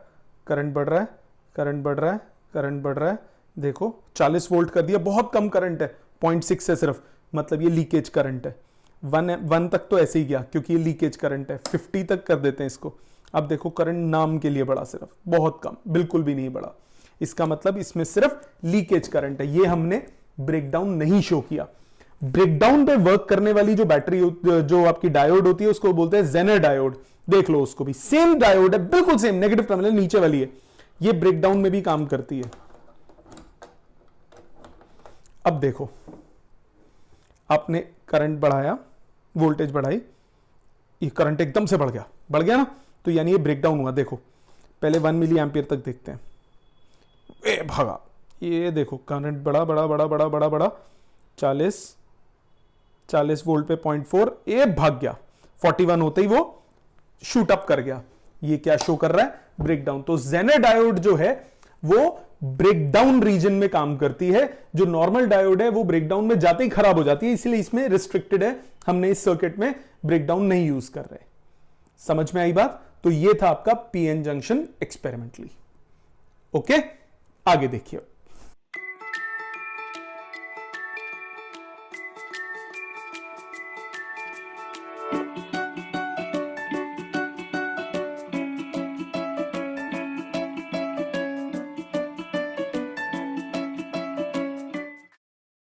Speaker 2: करंट बढ़ रहा है, करंट बढ़ रहा है, करंट बढ़ रहा है। देखो 40 वोल्ट कर दिया, बहुत कम करंट है, 0.6 है सिर्फ, मतलब ये लीकेज करंट है। 1 तक तो ऐसे ही गया क्योंकि ये लीकेज करंट है। 50 तक कर देते हैं इसको। अब देखो करंट नाम के लिए बढ़ा, सिर्फ बहुत कम, बिल्कुल भी नहीं बढ़ा। इसका मतलब इसमें सिर्फ लीकेज करंट है। ये हमने ब्रेकडाउन नहीं शो किया। ब्रेकडाउन पे वर्क करने वाली जो बैटरी, जो आपकी डायोड होती है, उसको बोलते हैं जेनर डायोड। देख लो उसको भी, सेम डायोड है, बिल्कुल सेम, नेगेटिव टर्मिनल नीचे वाली है। ये ब्रेकडाउन में भी काम करती है। अब देखो आपने करंट बढ़ाया, वोल्टेज बढ़ाई, ये करंट एकदम से बढ़ गया ना, तो यानी ये ब्रेकडाउन हुआ। देखो पहले 1 मिली एंपियर तक देखते हैं। ए भागा, ये देखो करंट बड़ा बड़ा बड़ा बड़ा बड़ा बड़ा 40 वोल्ट पे 0.4, ये भाग गया। 41 होते ही वो शूट अप कर गया। ये क्या शो कर रहा है? ब्रेकडाउन। तो जेनर डायोड जो है वो ब्रेकडाउन रीजन में काम करती है। जो नॉर्मल डायोड है वो ब्रेकडाउन में जाते ही खराब हो जाती है, इसलिए इसमें रिस्ट्रिक्टेड है। हमने इस सर्किट में ब्रेकडाउन नहीं यूज कर रहे। समझ में आई बात? तो ये था आपका पीएन जंक्शन एक्सपेरिमेंटली। ओके, आगे देखिए।